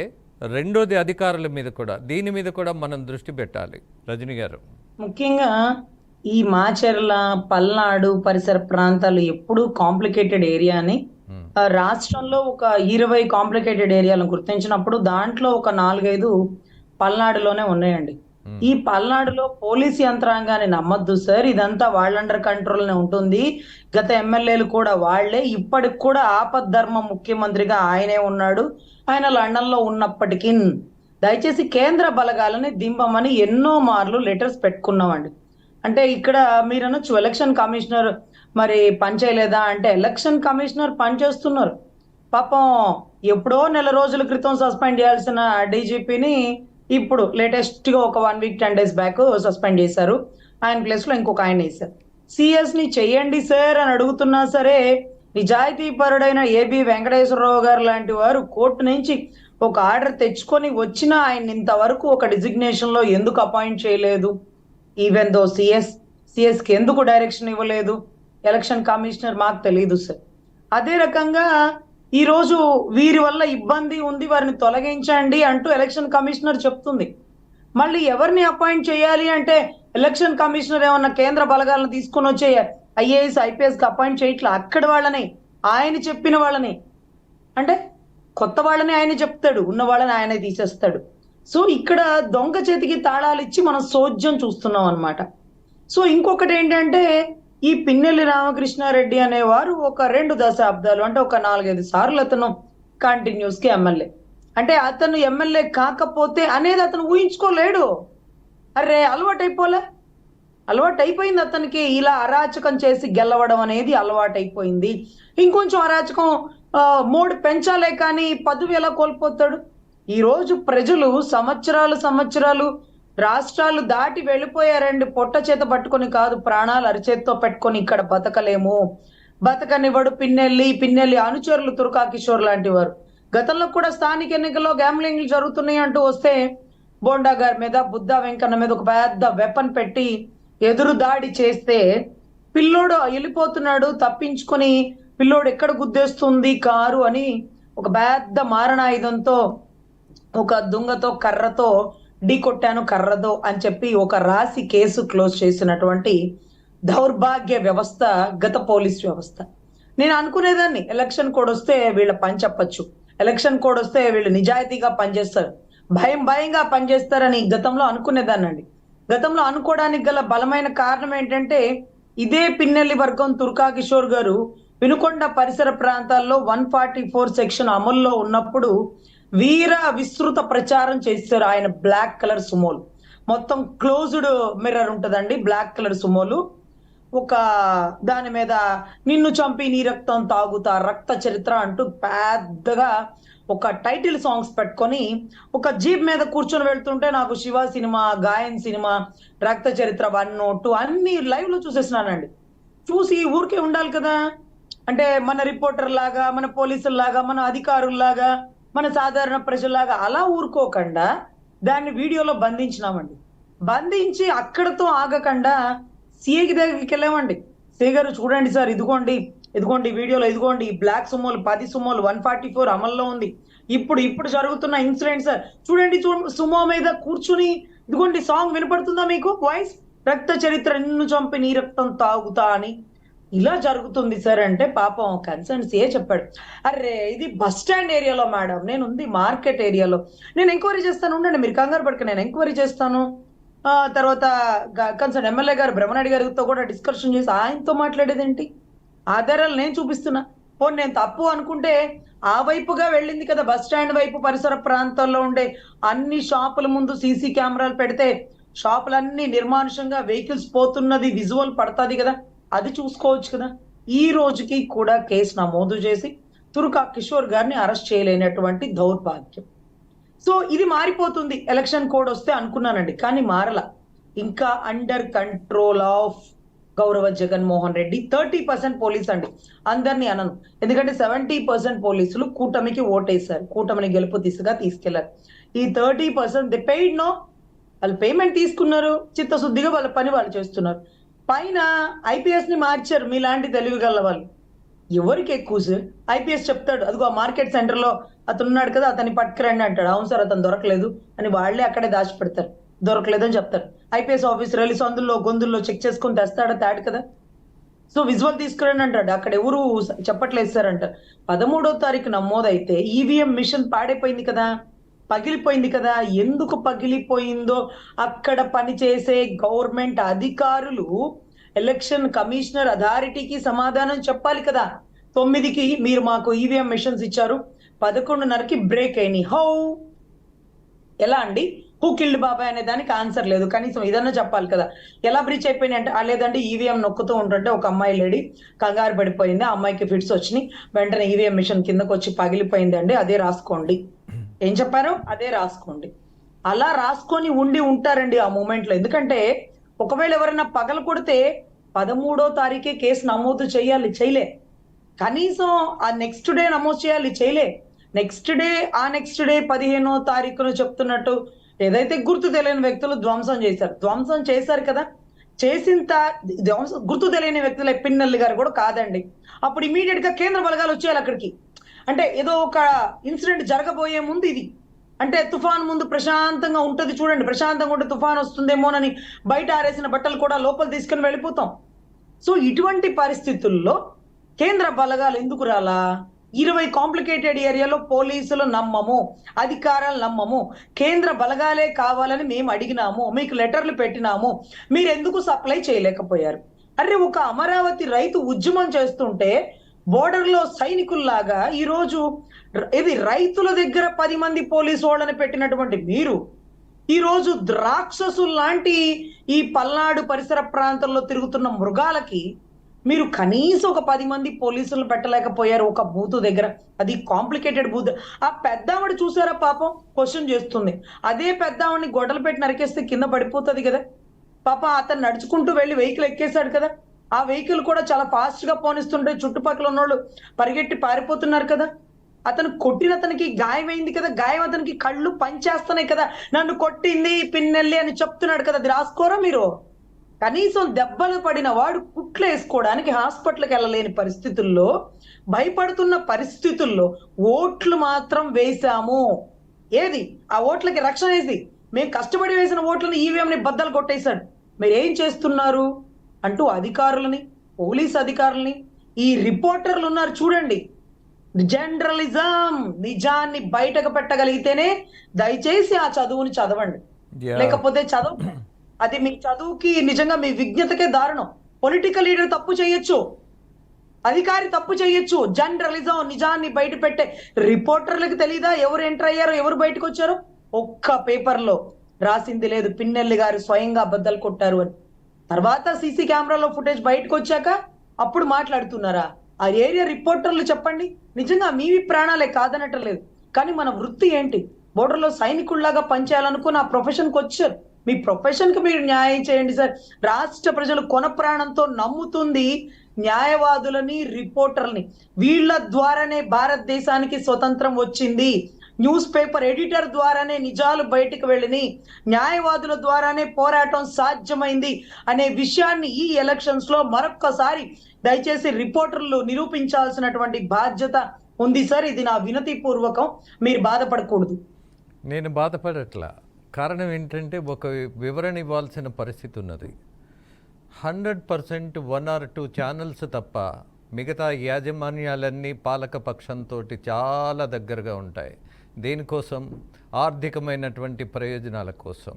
రెండోది అధికారుల మీద కూడా, దీని మీద కూడా మనం దృష్టి పెట్టాలి. రజనీ గారు, ముఖ్యంగా ఈ మాచర్ల, పల్నాడు పరిసర ప్రాంతాలు ఎప్పుడు కాంప్లికేటెడ్ ఏరియా అని రాష్ట్రంలో ఒక 20 కాంప్లికేటెడ్ ఏరియాలను గుర్తించినప్పుడు దాంట్లో ఒక 4-5 పల్నాడులోనే ఉన్నాయండి. ఈ పల్నాడులో పోలీస్ యంత్రాంగాన్ని నమ్మద్దు సార్, ఇదంతా వాళ్ళ అండర్ కంట్రోల్నే ఉంటుంది. గత ఎమ్మెల్యేలు కూడా వాళ్లే, ఇప్పటికి కూడా ఆపద్ధర్మ ముఖ్యమంత్రిగా ఆయనే ఉన్నాడు. ఆయన లండన్ లో ఉన్నప్పటికీ దయచేసి కేంద్ర బలగాలని దింపమని ఎన్నో మార్లు లెటర్స్ పెట్టుకున్నామండి. అంటే ఇక్కడ మీరు అనొచ్చు ఎలక్షన్ కమిషనర్ మరి పనిచేయలేదా అంటే, ఎలక్షన్ కమిషనర్ పనిచేస్తున్నారు. పాపం ఎప్పుడో నెల రోజుల క్రితం సస్పెండ్ చేయాల్సిన డీజీపీని ఇప్పుడు లేటెస్ట్ గా ఒక 1 వీక్ 10 డేస్ బ్యాక్ సస్పెండ్ చేశారు. ఆయన ప్లేస్ లో ఇంకొక ఆయన వేశారు. సిఎస్ ని చెయ్యండి సార్ అని అడుగుతున్నా సరే, నిజాయితీ పరుడైన ఏబి వెంకటేశ్వరరావు గారు లాంటి వారు కోర్టు నుంచి ఒక ఆర్డర్ తెచ్చుకొని వచ్చినా ఆయన ఇంతవరకు ఒక డిజిగ్నేషన్ లో ఎందుకు అపాయింట్ చేయలేదు? ఈవెన్ దో సిఎస్ కి ఎందుకు డైరెక్షన్ ఇవ్వలేదు ఎలక్షన్ కమిషనర్? మాకు తెలియదు సార్. అదే రకంగా ఈ రోజు వీరి వల్ల ఇబ్బంది ఉంది, వారిని తొలగించండి అంటూ ఎలక్షన్ కమిషనర్ చెప్తుంది. మళ్ళీ ఎవరిని అపాయింట్ చేయాలి అంటే ఎలక్షన్ కమిషనర్ ఏమన్నా కేంద్ర బలగాలను తీసుకొని వచ్చే ఐఏఎస్ ఐపీఎస్ కి అపాయింట్ చేయట్లా, అక్కడ వాళ్ళని, ఆయన చెప్పిన వాళ్ళని, అంటే కొత్త వాళ్ళని ఆయన చెప్తాడు, ఉన్న వాళ్ళని ఆయనే తీసేస్తాడు. సో ఇక్కడ దొంగ చేతికి తాళాలు ఇచ్చి మనం సోజ్యం చూస్తున్నాం అన్నమాట. సో ఇంకొకటి ఏంటంటే, ఈ పిన్నెల్లి రామకృష్ణారెడ్డి అనేవారు ఒక 2 దశాబ్దాలు అంటే ఒక 4-5 సార్లు అతను కంటిన్యూస్ కి ఎమ్మెల్యే. అంటే అతను ఎమ్మెల్యే కాకపోతే అనేది అతను ఊహించుకోలేడు. అరే అలవాటైపోయింది అతనికి, ఇలా అరాచకం చేసి గెలవడం అనేది అలవాటైపోయింది. ఇంకొంచెం అరాచకం మోడు పెంచాలే కానీ పదవి ఎలా కోల్పోతాడు? ఈ రోజు ప్రజలు సంవత్సరాలు రాష్ట్రాలు దాటి వెళ్ళిపోయారండి. పొట్ట చేత పట్టుకొని కాదు, ప్రాణాలు అరిచేత్తో పెట్టుకొని ఇక్కడ బతకలేము, బతకనివ్వడు పిన్నెల్లి అనుచరులు తుర్కా కిషోర్ లాంటి వారు. గతంలో కూడా స్థానిక ఎన్నికల్లో గ్యాంబ్లింగ్లు జరుగుతున్నాయి అంటూ వస్తే బోండా గారి మీద, బుద్ధా వెంకన్న మీద ఒక పెద్ద వెపన్ పెట్టి ఎదురు దాడి చేస్తే పిల్లోడు వెళ్ళిపోతున్నాడు తప్పించుకొని, పిల్లోడు ఎక్కడ గుద్దేస్తుంది కారు అని ఒక పెద్ద మారణాయుధంతో ఒక దుంగతో కర్రతో ఢీ కొట్టాను కర్రతో అని చెప్పి ఒక రాసి కేసు క్లోజ్ చేసినటువంటి దౌర్భాగ్య వ్యవస్థ గత పోలీస్ వ్యవస్థ. నేను అనుకునేదాన్ని ఎలక్షన్ కోడ్ వస్తే వీళ్ళ పని చెప్పచ్చు, ఎలక్షన్ కోడ్ వస్తే వీళ్ళు నిజాయితీగా పనిచేస్తారు, భయంగా పనిచేస్తారని గతంలో అనుకునేదాన్నండి. గతంలో అనుకోవడానికి గల బలమైన కారణం ఏంటంటే, ఇదే పిన్నెల్లి వర్గం తుర్కా కిషోర్ గారు వినుకొండ పరిసర ప్రాంతాల్లో 144 సెక్షన్ అమల్లో ఉన్నప్పుడు వీర విస్తృత ప్రచారం చేశారు. ఆయన బ్లాక్ కలర్ సుమోలు, మొత్తం క్లోజ్డ్ మిర్రర్ ఉంటుందండి, బ్లాక్ కలర్ సుమోలు, ఒక దాని మీద నిన్ను చంపి నీ రక్తం తాగుతా, రక్త చరిత్ర అంటూ పెద్దగా ఒక టైటిల్ సాంగ్స్ పెట్టుకొని ఒక జీప్ మీద కూర్చొని వెళ్తుంటే నాకు శివ సినిమా, గాయన్ సినిమా, రక్త చరిత్ర 1, 2 అన్ని లైవ్ లో చూసేసినానండి. చూసి ఊరికే ఉండాలి కదా, అంటే మన రిపోర్టర్ లాగా, మన పోలీసుల్లాగా, మన అధికారుల్లాగా, మన సాధారణ ప్రజల్లాగా అలా ఊరుకోకుండా దాన్ని వీడియోలో బంధించినామండి. బంధించి అక్కడతో ఆగకుండా సిఐకి దగ్గరికి వెళ్ళామండి. సిఐ గారు చూడండి సార్, ఇదిగోండి వీడియోలో, ఇదిగోండి ఈ బ్లాక్ సుమోలు 10 సుమోలు 144 అమల్లో ఉంది, ఇప్పుడు జరుగుతున్న ఇన్సిడెంట్ సార్ చూడండి, సుమో మీద కూర్చుని ఇదిగోండి సాంగ్ వినపడుతుందా మీకు, వాయిస్, రక్త చరిత్ర నిన్ను చంపి నీ రక్తం తాగుతా అని ఇలా జరుగుతుంది సార్ అంటే, పాపం కన్సర్న్ సిఏ చెప్పాడు, అరే ఇది బస్ స్టాండ్ ఏరియాలో మేడం, నేను ఉంది మార్కెట్ ఏరియాలో, నేను ఎంక్వైరీ చేస్తాను, ఉండండి మీరు కంగారు పడక, నేను ఎంక్వైరీ చేస్తాను. తర్వాత కన్సర్న్ ఎమ్మెల్యే గారు బ్రహ్మనాయుడు గారితో కూడా డిస్కషన్ చేసి ఆయనతో మాట్లాడేదేంటి, ఆధారాలు నేను చూపిస్తున్నా. పోనీ నేను తప్పు అనుకుంటే ఆ వైపుగా వెళ్ళింది కదా, బస్ స్టాండ్ వైపు పరిసర ప్రాంతాల్లో ఉండే అన్ని షాపుల ముందు సీసీ కెమెరాలు పెడితే షాపులన్నీ నిర్మానుషంగా వెహికల్స్ పోతున్నది విజువల్ పడతాది కదా, అది చూసుకోవచ్చు కదా. ఈ రోజుకి కూడా కేసు నమోదు చేసి తురుకా కిషోర్ గారిని అరెస్ట్ చేయలేనటువంటి దౌర్భాగ్యం. సో ఇది మారిపోతుంది ఎలక్షన్ కోడ్ వస్తే అనుకున్నానండి, కానీ మారల. ఇంకా అండర్ కంట్రోల్ ఆఫ్ గౌరవ జగన్మోహన్ రెడ్డి. 30% పోలీస్ అండి, అందరినీ అనను, ఎందుకంటే 70% పోలీసులు కూటమికి ఓటేశారు, కూటమిని గెలుపు దిశగా తీసుకెళ్లారు. ఈ 30% ది పెయిడ్ నో, వాళ్ళు పేమెంట్ తీసుకున్నారు, చిత్తశుద్ధిగా వాళ్ళ పని వాళ్ళు చేస్తున్నారు. పైన ఐపీఎస్ ని మార్చారు మీలాంటి తెలివిగల వాళ్ళు. ఎవరికి ఎక్కువ సార్? ఐపీఎస్ చెప్తాడు, అదిగో ఆ మార్కెట్ సెంటర్ లో అతను ఉన్నాడు కదా, అతన్ని పట్టుకురండి అంటాడు. అవును సార్, అతను దొరకలేదు అని వాళ్ళే అక్కడే దాచి పెడతారు, దొరకలేదని చెప్తారు. ఐపీఎస్ ఆఫీసర్ వెళ్ళి సందుల్లో గొంతుల్లో చెక్ చేసుకుని తెస్తాడా? తాడు కదా. సో విజువల్ తీసుకురండి అంటాడు, అక్కడ ఎవరు చెప్పట్లేదు సార్ అంటారు. 13వ తారీఖు నమోదైతే ఈవీఎం మిషన్ పాడైపోయింది కదా, పగిలిపోయింది కదా. ఎందుకు పగిలిపోయిందో అక్కడ పనిచేసే గవర్నమెంట్ అధికారులు ఎలక్షన్ కమిషనర్ అథారిటీకి సమాధానం చెప్పాలి కదా. 9కి మీరు మాకు ఈవీఎం మిషన్స్ ఇచ్చారు, 11:30కి బ్రేక్ అయినాయి. హౌ? ఎలా అండి? హూ కిల్డ్ బాబాయ్ అనే దానికి ఆన్సర్ లేదు, కనీసం ఇదన్నా చెప్పాలి కదా. ఎలా బ్రీచ్ అయిపోయినాయి అంటే, లేదంటే ఈవీఎం నొక్కుతూ ఉంటుంటే ఒక అమ్మాయి లేడీ కంగారు పడిపోయింది, ఆ అమ్మాయికి ఫిట్స్ వచ్చినాయి, వెంటనే ఈవీఎం మిషన్ కిందకు వచ్చి పగిలిపోయింది అండి, అదే రాసుకోండి. ఏం చెప్పారు? అదే రాసుకోండి. అలా రాసుకొని ఉంటారండి ఆ మూమెంట్ లో. ఎందుకంటే ఒకవేళ ఎవరైనా పగల కొడితే 13వ తారీఖే కేసు నమోదు చేయాలి, చేయలే. కనీసం ఆ నెక్స్ట్ డే నమోదు చేయాలి, చేయలే. నెక్స్ట్ డే 15వ తారీఖున చెప్తున్నట్టు ఏదైతే గుర్తు తెలియని వ్యక్తులు ధ్వంసం చేశారు కదా. గుర్తు తెలియని వ్యక్తులు పిన్నెల్లి గారు కూడా కాదండి. అప్పుడు ఇమీడియట్ గా కేంద్ర బలగాలు వచ్చేయాలి అక్కడికి. అంటే ఏదో ఒక ఇన్సిడెంట్ జరగబోయే ముందు ఇది, అంటే తుఫాన్ ముందు ప్రశాంతంగా ఉంటది చూడండి, ప్రశాంతంగా ఉంటే తుఫాన్ వస్తుందేమోనని బయట ఆరేసిన బట్టలు కూడా లోపల తీసుకుని వెళ్ళిపోతాం. సో ఇటువంటి పరిస్థితుల్లో కేంద్ర బలగాలు ఎందుకు రాలా? 20 కాంప్లికేటెడ్ ఏరియాలో పోలీసులు నమ్మము, అధికారాలు నమ్మము, కేంద్ర బలగాలే కావాలని మేము అడిగినాము, మీకు లెటర్లు పెట్టినాము, మీరు ఎందుకు సప్లై చేయలేకపోయారు? అరే, ఒక అమరావతి రైతు ఉద్యమం చేస్తుంటే బోర్డర్ లో సైనికుల్లాగా ఈరోజు ఇది రైతుల దగ్గర 10 మంది పోలీసు వాళ్ళని పెట్టినటువంటి మీరు ఈరోజు రాక్షసులు లాంటి ఈ పల్నాడు పరిసర ప్రాంతాల్లో తిరుగుతున్న మృగాలకి మీరు కనీసం ఒక 10 మంది పోలీసులు పెట్టలేకపోయారు ఒక బూత్ దగ్గర. అది కాంప్లికేటెడ్ బూత్. ఆ పెద్దావిడ చూసారా పాపం, క్వశ్చన్ చేస్తుంది. అదే పెద్దావిడిని గొడ్డలు పెట్టి నరికేస్తే కింద పడిపోతుంది కదా. పాప అతను నడుచుకుంటూ వెళ్ళి వెహికల్ ఎక్కేశాడు కదా, ఆ వెహికల్ కూడా చాలా ఫాస్ట్ గా పోనిస్తుంటే చుట్టుపక్కల ఉన్నోళ్ళు పరిగెట్టి పారిపోతున్నారు కదా. అతను కొట్టిన అతనికి గాయమైంది కదా, గాయం అతనికి కళ్ళు పనిచేస్తున్నాయి కదా, నన్ను కొట్టింది పిన్నెల్లి అని చెప్తున్నాడు కదా. అది రాసుకోరా మీరు? కనీసం దెబ్బలు పడిన వాడు కుట్లు వేసుకోవడానికి హాస్పిటల్కి వెళ్ళలేని పరిస్థితుల్లో, భయపడుతున్న పరిస్థితుల్లో ఓట్లు మాత్రం వేశాము. ఏది ఆ ఓట్లకి రక్షణ వేసి మేము కష్టపడి వేసిన ఓట్లను ఈవీఎంని బద్దలు కొట్టేశాడు. మీరు ఏం చేస్తున్నారు అంటూ అధికారులని, పోలీస్ అధికారులని, ఈ రిపోర్టర్లు ఉన్నారు చూడండి, జర్నలిజం నిజాన్ని బయటకు పెట్టగలిగితేనే దయచేసి ఆ చదువుని చదవండి, లేకపోతే చదువు అది మీ చదువుకి నిజంగా మీ విజ్ఞతకే దారుణం. పొలిటికల్ లీడర్ తప్పు చేయొచ్చు, అధికారి తప్పు చేయొచ్చు, జర్నలిజం నిజాన్ని బయట పెట్టే రిపోర్టర్లకు తెలీదా ఎవరు ఎంటర్ అయ్యారో, ఎవరు బయటకు వచ్చారో? ఒక్క పేపర్ లో రాసింది లేదు పిన్నెల్లి గారు స్వయంగా అబద్ధాలు కొట్టారు అని. తర్వాత సీసీ కెమెరాలో ఫుటేజ్ బయటకు వచ్చాక అప్పుడు మాట్లాడుతున్నారా? ఆ ఏరియా రిపోర్టర్లు చెప్పండి, నిజంగా మీవి ప్రాణాలే కాదనట్లేదు, కానీ మన వృత్తి ఏంటి? బోర్డర్లో సైనికుల్లాగా పనిచేయాలనుకుని ఆ ప్రొఫెషన్కి వచ్చారు. మీ ప్రొఫెషన్ కి మీరు న్యాయం చేయండి సార్. రాష్ట్ర ప్రజలు కొన ప్రాణంతో నమ్ముతుంది న్యాయవాదులని, రిపోర్టర్ని. వీళ్ళ ద్వారానే భారతదేశానికి స్వతంత్రం వచ్చింది. న్యూస్ పేపర్ ఎడిటర్ ద్వారానే నిజాలు బయటకు వెళ్ళినాయి, న్యాయవాదుల ద్వారానే పోరాటం సాధ్యమైంది అనే విషయాన్ని ఈ ఎలక్షన్స్ లో మరొక్కసారి దయచేసి రిపోర్టర్లు నిరూపించాల్సినటువంటి బాధ్యత ఉంది సార్. ఇది నా వినతి పూర్వకం, మీరు బాధపడకూడదు. నేను బాధపడట్లా. కారణం ఏంటంటే ఒక వివరణ ఇవ్వాల్సిన పరిస్థితి ఉన్నది. 100% 1 or 2 ఛానల్స్ తప్ప మిగతా యాజమాన్యాలన్నీ పాలక పక్షంతో చాలా దగ్గరగా ఉంటాయి. దేనికోసం? ఆర్థికమైనటువంటి ప్రయోజనాల కోసం.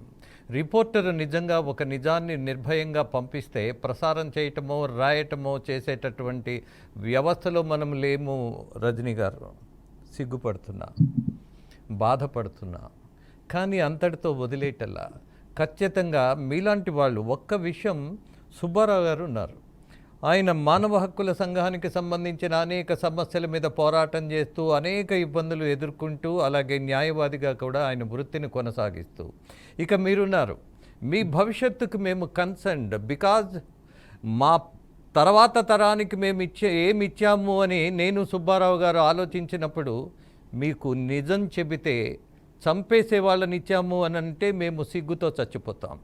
రిపోర్టర్ నిజంగా ఒక నిజాన్ని నిర్భయంగా పంపిస్తే ప్రసారం చేయటమో రాయటమో చేసేటటువంటి వ్యవస్థలో మనం లేము. రజనీ గారు, సిగ్గుపడుతున్నా, బాధపడుతున్నా, కానీ అంతటితో వదిలేటల్లా ఖచ్చితంగా మీలాంటి వాళ్ళు ఒక్క విషయం, సుబ్బారావు గారు ఉన్నారు, ఆయన మానవ హక్కుల సంఘానికి సంబంధించిన అనేక సమస్యల మీద పోరాటం చేస్తూ అనేక ఇబ్బందులు ఎదుర్కొంటూ అలాగే న్యాయవాదిగా కూడా ఆయన వృత్తిని కొనసాగిస్తూ, ఇక మీరున్నారు, మీ భవిష్యత్తుకు మేము కన్సర్న్డ్ బికాజ్ మా తర్వాత తరానికి మేము ఏమి ఇచ్చాము అని నేను సుబ్బారావు గారు ఆలోచించినప్పుడు మీకు నిజం చెబితే చంపేసే వాళ్ళని ఇచ్చాము అని అంటే మేము సిగ్గుతో చచ్చిపోతాం.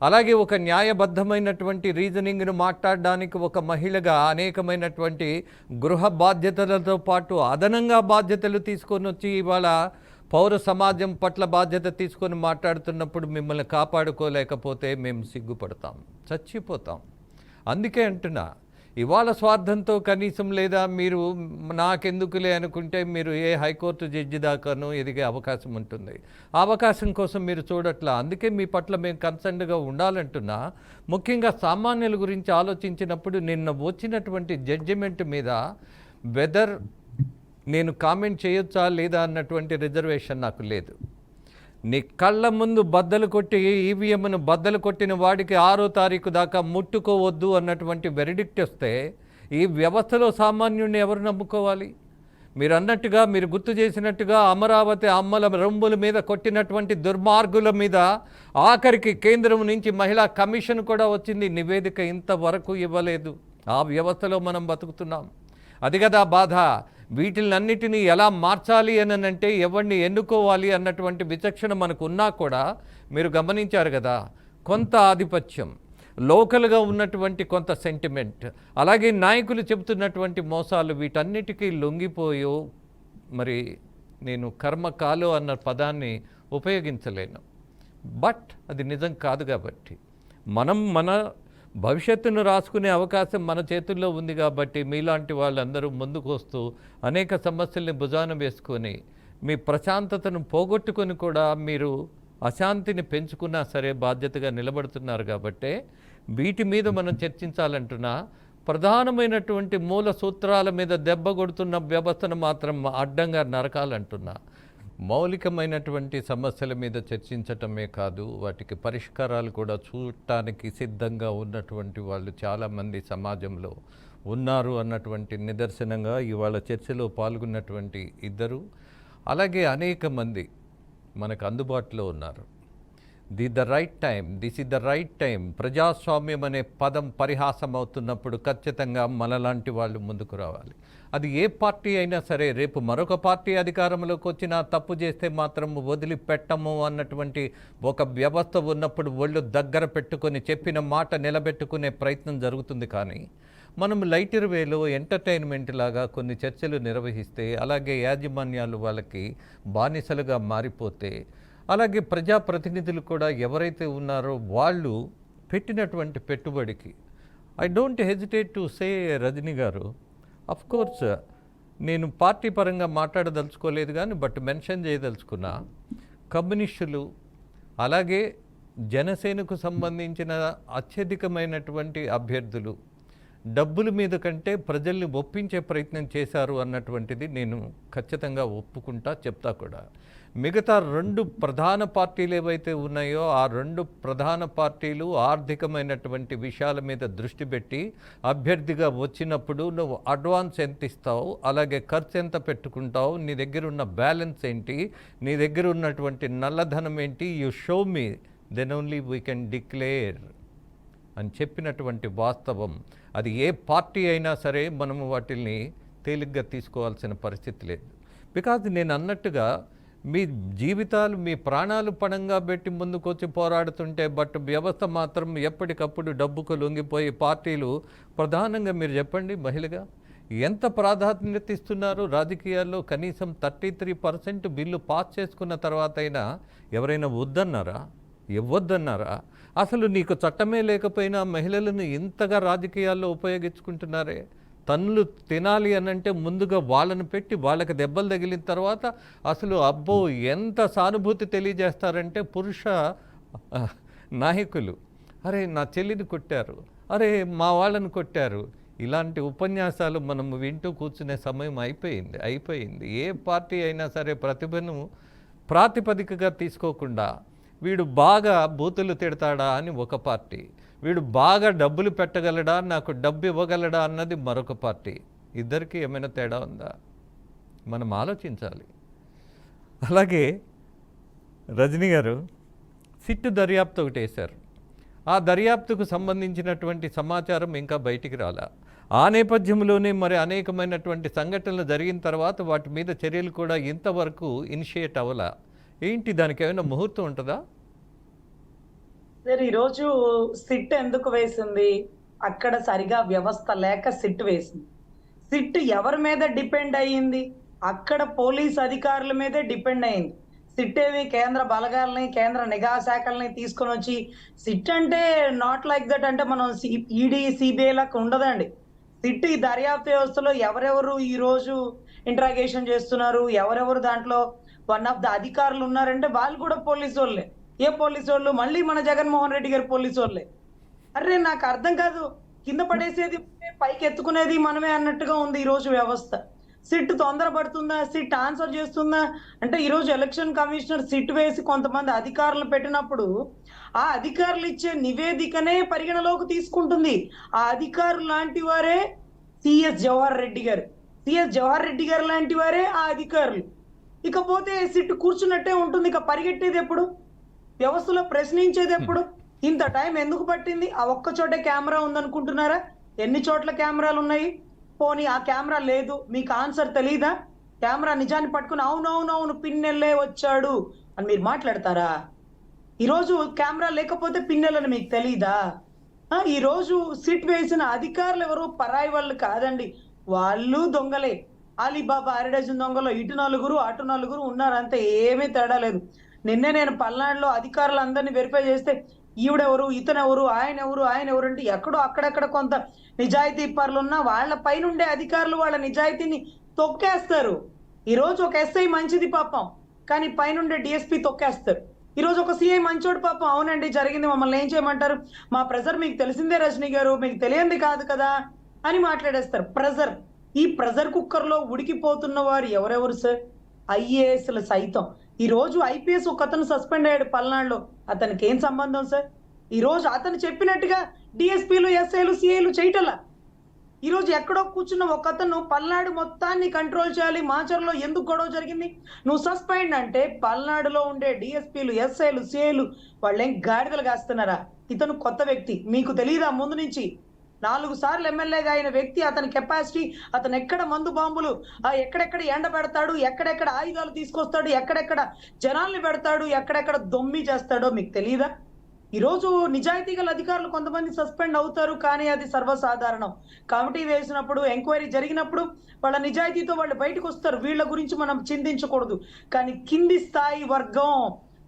అలాగే ఒక న్యాయబద్ధమైనటువంటి రీజనింగ్ను మాట్లాడడానికి ఒక మహిళగా అనేకమైనటువంటి గృహ బాధ్యతలతో పాటు అదనంగా బాధ్యతలు తీసుకొని వచ్చి ఇవాళ పౌర సమాజం పట్ల బాధ్యత తీసుకొని మాట్లాడుతున్నప్పుడు మిమ్మల్ని కాపాడుకోలేకపోతే మేము సిగ్గుపడతాం, చచ్చిపోతాం. అందుకే అంటున్నా, ఇవాళ స్వార్థంతో కనీసం లేదా మీరు నాకెందుకులే అనుకుంటే మీరు ఏ హైకోర్టు జడ్జి దాకానూ ఎదిగే అవకాశం ఉంటుంది. ఆ అవకాశం కోసం మీరు చూడట్లా. అందుకే మీ పట్ల మేము కన్సర్న్డ్గా ఉండాలంటున్నా. ముఖ్యంగా సామాన్యుల గురించి ఆలోచించినప్పుడు నిన్న వచ్చినటువంటి జడ్జిమెంట్ మీద వెదర్ నేను కామెంట్ చేయొచ్చా లేదా అన్నటువంటి రిజర్వేషన్ నాకు లేదు. నీ కళ్ళ ముందు బద్దలు కొట్టి ఈవీఎంను బద్దలు కొట్టిన వాడికి 6వ తారీఖు దాకా ముట్టుకోవద్దు అన్నటువంటి వెరిడిక్ట్ వస్తే ఈ వ్యవస్థలో సామాన్యుడిని ఎవరు నమ్ముకోవాలి? మీరు అన్నట్టుగా, మీరు గుర్తు చేసినట్టుగా అమరావతి అమ్మల రొంబుల మీద కొట్టినటువంటి దుర్మార్గుల మీద ఆఖరికి కేంద్రం నుంచి మహిళా కమిషన్ కూడా వచ్చింది, నివేదిక ఇంతవరకు ఇవ్వలేదు. ఆ వ్యవస్థలో మనం బతుకుతున్నాం. అది కదా బాధ. వీటిలన్నిటినీ ఎలా మార్చాలి అని అంటే ఎవరిని ఎన్నుకోవాలి అన్నటువంటి విచక్షణ మనకు ఉన్నా కూడా మీరు గమనించారు కదా, కొంత ఆధిపత్యం, లోకల్గా ఉన్నటువంటి కొంత సెంటిమెంట్, అలాగే నాయకులు చెబుతున్నటువంటి మోసాలు, వీటన్నిటికీ లొంగిపోయో మరి నేను కర్మకాలు అన్న పదాన్ని ఉపయోగించలేను. బట్ అది నిజం కాదు కాబట్టి మనం మన భవిష్యత్తును రాసుకునే అవకాశం మన చేతుల్లో ఉంది కాబట్టి మీలాంటి వాళ్ళందరూ ముందుకు వస్తూ అనేక సమస్యల్ని భుజాన వేసుకొని మీ ప్రశాంతతను పోగొట్టుకొని కూడా మీరు అశాంతిని పెంచుకున్నా సరే బాధ్యతగా నిలబడుతున్నారు కాబట్టే వీటి మీద మనం చర్చించాలంటున్నా. ప్రధానమైనటువంటి మూల సూత్రాల మీద దెబ్బ కొడుతున్న వ్యవస్థను మాత్రం అడ్డంగా నరకాలంటున్నా. మౌలికమైనటువంటి సమస్యల మీద చర్చించటమే కాదు, వాటికి పరిష్కారాలు కూడా చూడటానికి సిద్ధంగా ఉన్నటువంటి వాళ్ళు చాలామంది సమాజంలో ఉన్నారు అన్నటువంటి నిదర్శనంగా ఇవాళ చర్చలో పాల్గొన్నటువంటి ఇద్దరు, అలాగే అనేక మంది మనకు అందుబాటులో ఉన్నారు. The right time, this is the right time. ప్రజాస్వామ్యం అనే పదం పరిహాసం అవుతున్నప్పుడు ఖచ్చితంగా మనలాంటి వాళ్ళు ముందుకు రావాలి. అది ఏ పార్టీ అయినా సరే. రేపు మరొక పార్టీ అధికారంలోకి వచ్చినా తప్పు చేస్తే మాత్రం వదిలిపెట్టము అన్నటువంటి ఒక వ్యవస్థ ఉన్నప్పుడు ఒళ్ళు దగ్గర పెట్టుకొని చెప్పిన మాట నిలబెట్టుకునే ప్రయత్నం జరుగుతుంది. కానీ మనం లైటర్ వేలో ఎంటర్టైన్మెంట్ లాగా కొన్ని చర్చలు నిర్వహిస్తే, అలాగే యాజమాన్యాలు వాళ్ళకి బానిసలుగా మారిపోతే, అలాగే ప్రజాప్రతినిధులు కూడా ఎవరైతే ఉన్నారో వాళ్ళు పెట్టినటువంటి పెట్టుబడికి I don't hesitate to say Rajani గారు, అఫ్ కోర్స్ నేను పార్టీ పరంగా మాట్లాడదలుచుకోలేదు కానీ బట్ మెన్షన్ చేయదలుచుకున్నా, కమ్యూనిస్టులు అలాగే జనసేనకు సంబంధించిన అత్యధికమైనటువంటి అభ్యర్థులు డబ్బుల మీద కంటే ప్రజల్ని ఒప్పించే ప్రయత్నం చేశారు అన్నటువంటిది నేను ఖచ్చితంగా ఒప్పుకుంటా, చెప్తా కూడా. మిగతా 2 ప్రధాన పార్టీలు ఏవైతే ఉన్నాయో ఆ 2 ప్రధాన పార్టీలు ఆర్థికమైనటువంటి విషయాల మీద దృష్టి పెట్టి అభ్యర్థిగా వచ్చినప్పుడు నువ్వు అడ్వాన్స్ ఎంత ఇస్తావు, అలాగే ఖర్చు ఎంత పెట్టుకుంటావు, నీ దగ్గర ఉన్న బ్యాలెన్స్ ఏంటి, నీ దగ్గర ఉన్నటువంటి నల్లధనం ఏంటి, you show me, then only we can declare అని చెప్పినటువంటి వాస్తవం. అది ఏ పార్టీ అయినా సరే మనము వాటిల్ని తేలిగ్గా తీసుకోవాల్సిన పరిస్థితి లేదు. బికాజ్ నేను అన్నట్టుగా మీ జీవితాలు, మీ ప్రాణాలు పణంగా పెట్టి ముందుకొచ్చి పోరాడుతుంటే బట్ వ్యవస్థ మాత్రం ఎప్పటికప్పుడు డబ్బుకు లొంగిపోయి పార్టీలు, ప్రధానంగా మీరు చెప్పండి మహిళగా ఎంత ప్రాధాన్యత ఇస్తున్నారు రాజకీయాల్లో? కనీసం 33% బిల్లు పాస్ చేసుకున్న తర్వాత అయినా ఎవరైనా వద్దన్నారా? ఇవ్వద్దన్నారా? అసలు నీకు చట్టమే లేకపోయినా మహిళలను ఇంతగా రాజకీయాల్లో ఉపయోగించుకుంటున్నారే. తన్నులు తినాలి అనంటే ముందుగా వాళ్ళని పెట్టి వాళ్ళకి దెబ్బలు తగిలిన తర్వాత అసలు అబ్బో ఎంత సానుభూతి తెలియజేస్తారంటే పురుష నాయకులు, అరే నా చెల్లిని కొట్టారు, అరే మా వాళ్ళని కొట్టారు, ఇలాంటి ఉపన్యాసాలు మనం వింటూ కూర్చునే సమయం అయిపోయింది. ఏ పార్టీ అయినా సరే ప్రతిభను ప్రాతిపదికగా తీసుకోకుండా వీడు బాగా బూతులు తిడతాడా అని ఒక పార్టీ, వీడు బాగా డబ్బులు పెట్టగలడా, నాకు డబ్బు ఇవ్వగలడా అన్నది మరొక పార్టీ. ఇద్దరికి ఏమైనా తేడా ఉందా? మనం ఆలోచించాలి. అలాగే రజనీ గారు సిట్టు దర్యాప్తు ఒకటి వేశారు. ఆ దర్యాప్తుకు సంబంధించినటువంటి సమాచారం ఇంకా బయటికి రాలా. ఆ నేపథ్యంలోనే మరి అనేకమైనటువంటి సంఘటనలు జరిగిన తర్వాత వాటి మీద చర్యలు కూడా ఇంతవరకు ఇనిషియేట్ అవ్వలా. ఏంటి, దానికి ఏమైనా ముహూర్తం ఉంటుందా? సార్, ఈరోజు సిట్ ఎందుకు వేసింది? అక్కడ సరిగా వ్యవస్థ లేక సిట్ వేసింది. సిట్ ఎవరి మీద డిపెండ్ అయ్యింది? అక్కడ పోలీస్ అధికారుల మీదే డిపెండ్ అయింది. సిట్ ఏమి కేంద్ర బలగాల్ని, కేంద్ర నిఘా శాఖల్ని తీసుకొని వచ్చి, సిట్ అంటే నాట్ లైక్ దట్, అంటే మనం ఈడీ సిబిఐ లాగా ఉండదండి. సిట్ ఈ దర్యాప్తు వ్యవస్థలో ఎవరెవరు ఈ రోజు ఇంట్రాగేషన్ చేస్తున్నారు, ఎవరెవరు దాంట్లో వన్ ఆఫ్ ద అధికారులు ఉన్నారంటే వాళ్ళు కూడా పోలీసు వాళ్ళే. ఏ పోలీసు వాళ్ళు? మళ్ళీ మన జగన్మోహన్ రెడ్డి గారు పోలీసు వాళ్ళే. అరే నాకు అర్థం కాదు, కింద పడేసేది పైకి ఎత్తుకునేది మనమే అన్నట్టుగా ఉంది ఈ రోజు వ్యవస్థ. సిట్ తొందరపడుతుందా? సిట్ ఆన్సర్ చేస్తుందా? అంటే ఈ రోజు ఎలక్షన్ కమిషనర్ సిట్ వేసి కొంతమంది అధికారులు పెట్టినప్పుడు ఆ అధికారులు ఇచ్చే నివేదికనే పరిగణలోకి తీసుకుంటుంది. ఆ అధికారులు లాంటి వారే సిఎస్ జవహర్ రెడ్డి గారు. సిఎస్ జవహర్ రెడ్డి గారు లాంటి వారే ఆ అధికారులు. ఇకపోతే సిట్ కూర్చున్నట్టే ఉంటుంది. ఇక పరిగెట్టేది ఎప్పుడు? వ్యవస్థలో ప్రశ్నించేది ఎప్పుడు? ఇంత టైం ఎందుకు పట్టింది? ఆ ఒక్క చోటే కెమెరా ఉందనుకుంటున్నారా? ఎన్ని చోట్ల కెమెరాలు ఉన్నాయి? పోనీ ఆ కెమెరా లేదు, మీకు ఆన్సర్ తెలీదా? కెమెరా నిజాన్ని పట్టుకుని అవునవునవును పిన్నెల్లే వచ్చాడు అని మీరు మాట్లాడతారా? ఈరోజు కెమెరా లేకపోతే పిన్నెలని మీకు తెలీదా? ఈరోజు సిట్ వేసిన అధికారులు ఎవరు? పరాయి వాళ్ళు కాదండి, వాళ్ళు దొంగలే. అలీబాబా అరడజన్ దొంగలు ఇటు నలుగురు అటు నలుగురు ఉన్నారు, అంతే, ఏమీ తేడా లేదు. నిన్నే నేను పల్నాడులో అధికారులందరినీ వెరిఫై చేస్తే ఈవిడెవరు, ఇతనెవరు, ఆయన ఎవరు అంటే ఎక్కడో అక్కడక్కడ కొంత నిజాయితీ పరులు ఉన్నా వాళ్ళ పైనుండే అధికారులు వాళ్ళ నిజాయితీని తొక్కేస్తారు. ఈరోజు ఒక ఎస్ఐ మంచిది పాపం, కానీ పైనుండే డిఎస్పీ తొక్కేస్తారు. ఈరోజు ఒక సిఐ మంచోడు పాపం, అవునండి జరిగింది, మమ్మల్ని ఏం చేయమంటారు, మా ప్రెజర్ మీకు తెలిసిందే రజనీ గారు, మీకు తెలియంది కాదు కదా అని మాట్లాడేస్తారు. ప్రెజర్, ఈ ప్రెజర్ కుక్కర్ లో ఉడికిపోతున్న వారు ఎవరెవరు సార్? ఐఏఎస్లు సైతం. ఈ రోజు ఐపీఎస్ ఒక అతను సస్పెండ్ అయ్యాడు పల్నాడులో, అతనికి ఏం సంబంధం సార్? ఈ రోజు అతను చెప్పినట్టుగా డిఎస్పీలు, ఎస్ఐలు, సిఐలు చేయటలా. ఈ రోజు ఎక్కడో కూర్చున్న ఒక అతను పల్నాడు మొత్తాన్ని కంట్రోల్ చేయాలి, మాచర్లో ఎందుకు గొడవ జరిగింది, నువ్వు సస్పెండ్ అంటే పల్నాడులో ఉండే డిఎస్పీలు, ఎస్ఐలు, సిఐలు వాళ్ళేం గాడిదలు కాస్తున్నారా? ఇతను కొత్త వ్యక్తి, మీకు తెలియదా? ముందు నుంచి 4 సార్లు ఎమ్మెల్యేగా అయిన వ్యక్తి, అతని కెపాసిటీ, అతను ఎక్కడ మందు బాంబులు ఎక్కడెక్కడ ఎండ పెడతాడు, ఎక్కడెక్కడ ఆయుధాలు తీసుకొస్తాడు, ఎక్కడెక్కడ జనాల్ని పెడతాడు, ఎక్కడెక్కడ దొమ్మి చేస్తాడో మీకు తెలియదా? ఈరోజు నిజాయితీ గల అధికారులు కొంతమంది సస్పెండ్ అవుతారు, కానీ అది సర్వసాధారణం. కమిటీ వేసినప్పుడు, ఎంక్వైరీ జరిగినప్పుడు వాళ్ళ నిజాయితీతో వాళ్ళు బయటకు వస్తారు. వీళ్ళ గురించి మనం చింతించకూడదు. కానీ కింది స్థాయి వర్గం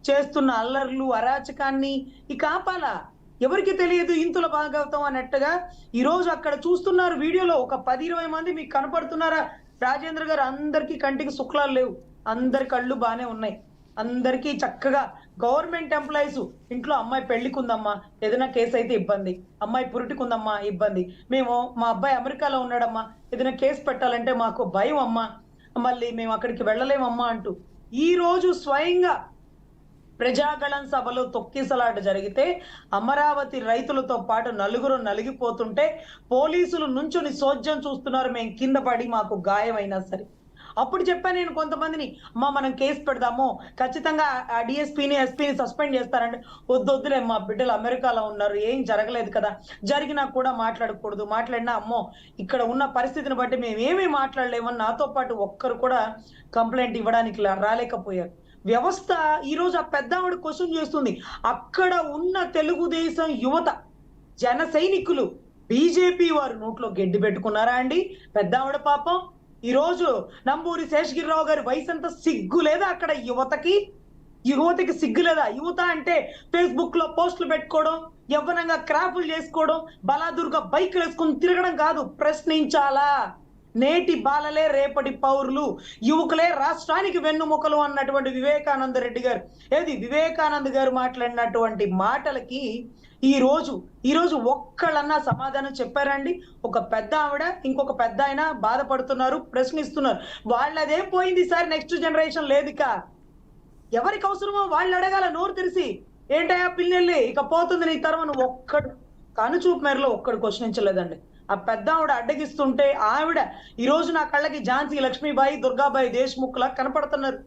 చేస్తున్న అల్లర్లు, అరాచకాన్ని ఇక ఆపాలా? ఎవరికి తెలియదు ఇంతుల భాగవతం అన్నట్టుగా ఈ రోజు అక్కడ చూస్తున్నారు వీడియోలో ఒక 10-20 మంది మీకు కనపడుతున్నారా? రాజేంద్ర గారు, అందరికీ కంటికి శుక్లాలు లేవు, అందరి కళ్ళు బానే ఉన్నాయి, అందరికీ చక్కగా గవర్నమెంట్ ఎంప్లాయీస్. ఇంట్లో అమ్మాయి పెళ్లికుందమ్మా, ఏదైనా కేసు అయితే ఇబ్బంది, అమ్మాయి పురిటికుందమ్మా ఇబ్బంది, మేము మా అబ్బాయి అమెరికాలో ఉన్నాడమ్మా, ఏదైనా కేసు పెట్టాలంటే మాకు భయం అమ్మా, మళ్ళీ మేము అక్కడికి వెళ్ళలేమమ్మా అంటూ ఈ రోజు స్వయంగా ప్రజాగళం సభలో తొక్కిసలాట జరిగితే అమరావతి రైతులతో పాటు నలుగురు నలిగిపోతుంటే పోలీసులు నుంచుని సోద్యం చూస్తున్నారు, మేము కింద పడి మాకు గాయమైనా సరే. అప్పుడు చెప్పాను నేను కొంతమందిని, అమ్మా మనం కేసు పెడదాము, ఖచ్చితంగా ఆ డిఎస్పీని, ఎస్పీని సస్పెండ్ చేస్తారంటే వద్దులే, మా బిడ్డలు అమెరికాలో ఉన్నారు, ఏం జరగలేదు కదా, జరిగినా కూడా మాట్లాడకూడదు, మాట్లాడినా అమ్మో ఇక్కడ ఉన్న పరిస్థితిని బట్టి మేము ఏమీ మాట్లాడలేమని నాతో పాటు ఒక్కరు కూడా కంప్లైంట్ ఇవ్వడానికి రాలేకపోయారు. వ్యవస్థ ఈ రోజు ఆ పెద్ద ఆవిడ క్వశ్చన్ చేస్తుంది, అక్కడ ఉన్న తెలుగుదేశం యువత, జన సైనికులు, బీజేపీ వారు నోట్లో గెడ్డి పెట్టుకున్నారా అండి? పెద్ద ఆవిడ పాపం ఈ రోజు నంబూరి శేషగిరిరావు గారి వయసు అంతా సిగ్గు లేదా? అక్కడ యువతకి సిగ్గు లేదా? యువత అంటే ఫేస్బుక్ లో పోస్టులు పెట్టుకోవడం, యవ్వనంగా క్రాఫ్లు చేసుకోవడం, బలాదుర్గా బైక్లు వేసుకొని తిరగడం కాదు. ప్రశ్నించాలా? నేటి బాలలే రేపటి పౌరులు, యువకులే రాష్ట్రానికి వెన్నుముకలు అన్నటువంటి వివేకానంద రెడ్డి గారు, వివేకానంద్ గారు మాట్లాడినటువంటి మాటలకి ఈ రోజు ఒక్కళ్ళన్నా సమాధానం చెప్పారండి? ఒక పెద్ద ఆవిడ, ఇంకొక పెద్ద ఆయన బాధపడుతున్నారు, ప్రశ్నిస్తున్నారు. వాళ్ళదే పోయింది సార్, నెక్స్ట్ జనరేషన్ లేదు. ఇక ఎవరికి అవసరమో వాళ్ళు అడగాల నోరు తెరిచి, ఏంటయ్యా పిల్లెళ్ళి ఇక పోతుంది నీ తరం. ఒక్కడు కనుచూపు మేరలో ఒక్కడు క్వశ్చనించలేదండి. ఆ పెద్ద ఆవిడ అడ్డగిస్తుంటే ఆవిడ ఈరోజు నా కళ్ళకి ఝాన్సీ లక్ష్మీబాయి, దుర్గాబాయి దేశ్ముఖ్ లా కనపడుతున్నారు.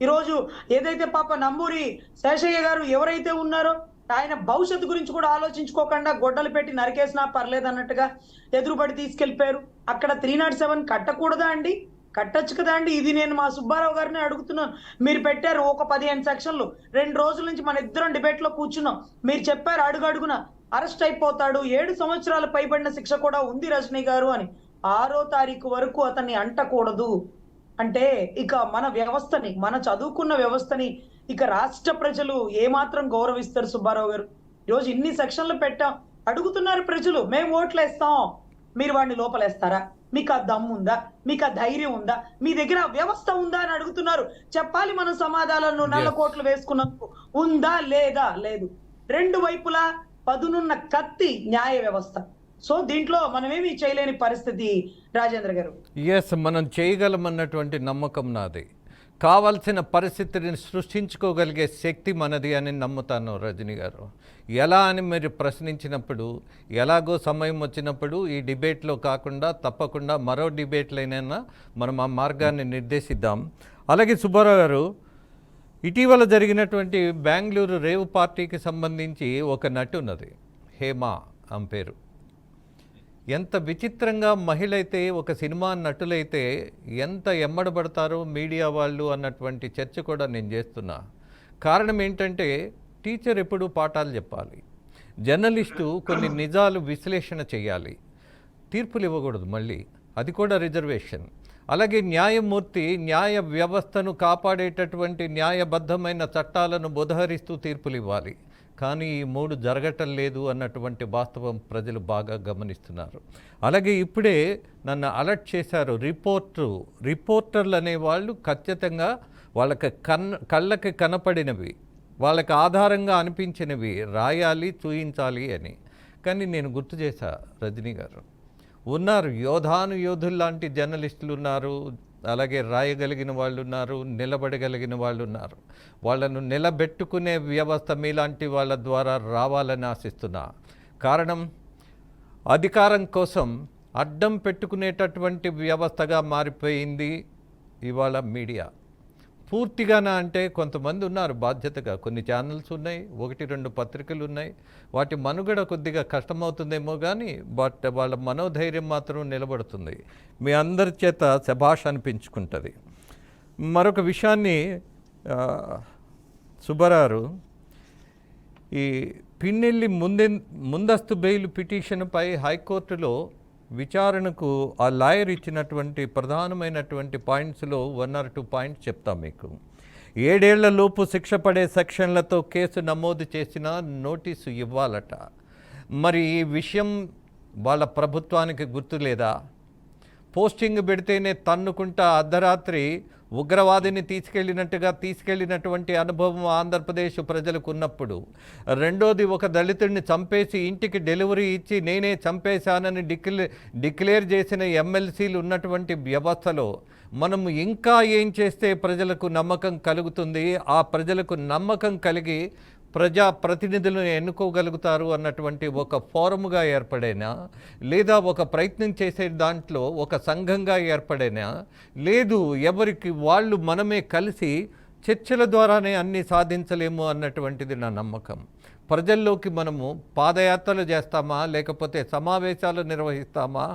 ఈరోజు ఏదైతే పాప నంబూరి శేషయ్య గారు ఎవరైతే ఉన్నారో ఆయన భవిష్యత్తు గురించి కూడా ఆలోచించుకోకుండా గొడ్డలు పెట్టి నరికేసినా పర్లేదు అన్నట్టుగా ఎదురుపడి తీసుకెళ్లిపోయారు. అక్కడ 307 కట్టకూడదా అండి? కట్టొచ్చు కదా అండి. ఇది నేను మా సుబ్బారావు గారిని అడుగుతున్నాను. మీరు పెట్టారు ఒక 15 సెక్షన్లు, 2 రోజుల నుంచి మన ఇద్దరం డిబేట్ లో కూర్చున్నాం. మీరు చెప్పారు అడుగడుగున అరెస్ట్ అయిపోతాడు, 7 సంవత్సరాలు పైబడిన శిక్ష కూడా ఉంది రజనీ గారు అని. 6వ తారీఖు వరకు అతన్ని అంటకూడదు అంటే ఇక మన వ్యవస్థని, మన చదువుకున్న వ్యవస్థని ఇక రాష్ట్ర ప్రజలు ఏమాత్రం గౌరవిస్తారు సుబ్బారావు గారు? ఈరోజు ఇన్ని సెక్షన్లు పెట్టాం, అడుగుతున్నారు ప్రజలు, మేము ఓట్లేస్తాం, మీరు వాడిని లోపలేస్తారా? మీకు ఆ దమ్ము ఉందా? మీకు ఆ ధైర్యం ఉందా? మీ దగ్గర వ్యవస్థ ఉందా అని అడుగుతున్నారు. చెప్పాలి మనం సమాధానాలను. నల్ల కోట్లు వేసుకున్నందుకు ఉందా లేదా? లేదు. 2 వైపులా పదునున్న కత్తి న్యాయ వ్యవస్థ. సో దీంట్లో మనమేమి చేయలేని పరిస్థితి రాజేంద్ర గారు. మనం చేయగలమన్నటువంటి నమ్మకం నాది. కావాల్సిన పరిస్థితిని సృష్టించుకోగలిగే శక్తి మనది అని నమ్ముతాను రజనీ గారు. ఎలా అని మీరు ప్రశ్నించినప్పుడు, ఎలాగో సమయం వచ్చినప్పుడు ఈ డిబేట్లో కాకుండా తప్పకుండా మరో డిబేట్లైనా మనం ఆ మార్గాన్ని నిర్దేశిద్దాం. అలాగే సుబ్బారావు గారు, ఇటీవల జరిగినటువంటి బెంగళూరు రేవ్ పార్టీకి సంబంధించి ఒక నటి ఉన్నది, హేమా ఆమె పేరు. ఎంత విచిత్రంగా మహిళ అయితే, ఒక సినిమా నటులైతే ఎంత ఎమ్మడబడతారో మీడియా వాళ్ళు అన్నటువంటి చర్చ కూడా నేను చేస్తున్నా. కారణం ఏంటంటే, టీచర్ ఎప్పుడూ పాఠాలు చెప్పాలి, జర్నలిస్టు కొన్ని నిజాలు విశ్లేషణ చేయాలి, తీర్పులు ఇవ్వకూడదు. మళ్ళీ అది కూడా రిజర్వేషన్. అలాగే న్యాయమూర్తి న్యాయ వ్యవస్థను కాపాడేటటువంటి న్యాయబద్ధమైన చట్టాలను ఉదహరిస్తూ తీర్పులు ఇవ్వాలి. కానీ ఈ 3 జరగటం లేదు అన్నటువంటి వాస్తవం ప్రజలు బాగా గమనిస్తున్నారు. అలాగే ఇప్పుడే నన్ను అలర్ట్ చేశారు, రిపోర్టర్లు అనేవాళ్ళు ఖచ్చితంగా వాళ్ళకి కళ్ళకి కనపడినవి, వాళ్ళకి ఆధారంగా అనిపించినవి రాయాలి, చూయించాలి అని. కానీ నేను గుర్తు చేశా రజనీ గారు, ఉన్నారు యోధుల్లాంటి జర్నలిస్టులు ఉన్నారు, అలాగే రాయగలిగిన వాళ్ళు ఉన్నారు, నిలబడగలిగిన వాళ్ళు ఉన్నారు. వాళ్ళను నిలబెట్టుకునే వ్యవస్థ మీలాంటి వాళ్ళ ద్వారా రావాలని ఆశిస్తున్నా. కారణం, అధికారం కోసం అడ్డం పెట్టుకునేటటువంటి వ్యవస్థగా మారిపోయింది ఇవాళ మీడియా. పూర్తిగానా అంటే కొంతమంది ఉన్నారు బాధ్యతగా, కొన్ని ఛానల్స్ ఉన్నాయి, 1-2 పత్రికలు ఉన్నాయి, వాటి మనుగడ కొద్దిగా కష్టమవుతుందేమో కానీ బట్ వాళ్ళ మనోధైర్యం మాత్రం నిలబడుతుంది. మీ అందరి చేత శభాష్ అనిపించుకుంటుంది. మరొక విషయాన్ని సుబ్బారావు, ఈ పిన్నెల్లి ముందస్తు బెయిల్ పిటిషన్పై హైకోర్టులో విచారణకు ఆ లాయర్ ఇచ్చినటువంటి ప్రధానమైనటువంటి పాయింట్స్లో 1 or 2 పాయింట్స్ చెప్తాం మీకు. 7 ఏళ్ల లోపు శిక్ష పడే సెక్షన్లతో కేసు నమోదు చేసిన నోటీసు ఇవ్వాలట. మరి ఈ విషయం వాళ్ళ ప్రభుత్వానికి గుర్తు లేదా? పోస్టింగ్ పెడితేనే తన్నుకుంటా అర్ధరాత్రి ఉగ్రవాదిని తీసుకెళ్ళినటువంటి అనుభవం ఆంధ్రప్రదేశ్ ప్రజలకు ఉన్నప్పుడు, రెండోది ఒక దళితుడిని చంపేసి ఇంటికి డెలివరీ ఇచ్చి నేనే చంపేశానని డిక్లేర్ చేసిన ఎమ్మెల్సీలు ఉన్నటువంటి వ్యవస్థలో మనము ఇంకా ఏం చేస్తే ప్రజలకు నమ్మకం కలుగుతుంది, ఆ ప్రజలకు నమ్మకం కలిగి ప్రజా ప్రతినిధులను ఎన్నుకోగలుగుతారు అన్నటువంటి ఒక ఫోరముగా ఏర్పడైనా, లేదా ఒక ప్రయత్నం చేసే దాంట్లో ఒక సంఘంగా ఏర్పడైనా, లేదు ఎవరికి వాళ్ళు మనమే కలిసి చర్చల ద్వారానే అన్నీ సాధించలేము అన్నటువంటిది నా నమ్మకం. ప్రజల్లోకి మనము పాదయాత్రలు చేస్తామా, లేకపోతే సమావేశాలు నిర్వహిస్తామా,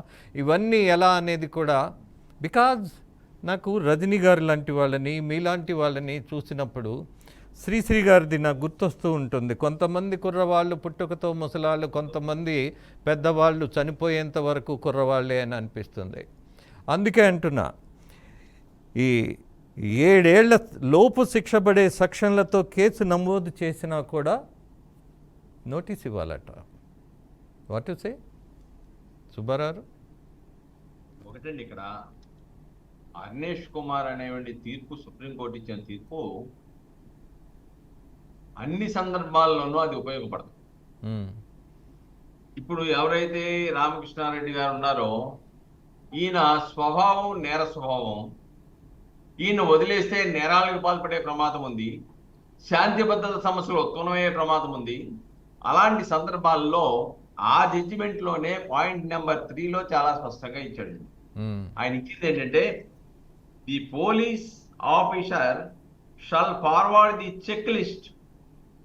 ఇవన్నీ ఎలా అనేది కూడా, బికాజ్ నాకు రజనీ గారు లాంటి వాళ్ళని, మీలాంటి వాళ్ళని చూసినప్పుడు శ్రీశ్రీ గారిది నాకు గుర్తొస్తూ ఉంటుంది. కొంతమంది కుర్రవాళ్ళు పుట్టుకతో ముసలాళ్ళు, కొంతమంది పెద్దవాళ్ళు చనిపోయేంత వరకు కుర్రవాళ్ళే అని అనిపిస్తుంది. అందుకే అంటున్నా, ఈ 7 ఏళ్ల లోపు శిక్ష పడే సెక్షన్లతో కేసు నమోదు చేసినా కూడా నోటీస్ ఇవ్వాలట. What to say Subbarao? ఒకటండి, ఇక్కడ అర్నేష్ కుమార్ అనేవంటి తీర్పు, సుప్రీంకోర్టు ఇచ్చిన తీర్పు అన్ని సందర్భాల్లోనూ అది ఉపయోగపడదు. ఇప్పుడు ఎవరైతే రామకృష్ణారెడ్డి గారు ఉన్నారో ఈయన స్వభావం నేర స్వభావం, ఈయన వదిలేస్తే నేరాలకు పాల్పడే ప్రమాదం ఉంది, శాంతి భద్రత సమస్యలు ఉత్పన్నమయ్యే ప్రమాదం ఉంది. అలాంటి సందర్భాల్లో ఆ జడ్జిమెంట్లోనే పాయింట్ నెంబర్ 3లో చాలా స్పష్టంగా ఇచ్చాడు. ఆయన ఇచ్చింది ఏంటంటే, the police officer shall forward the check list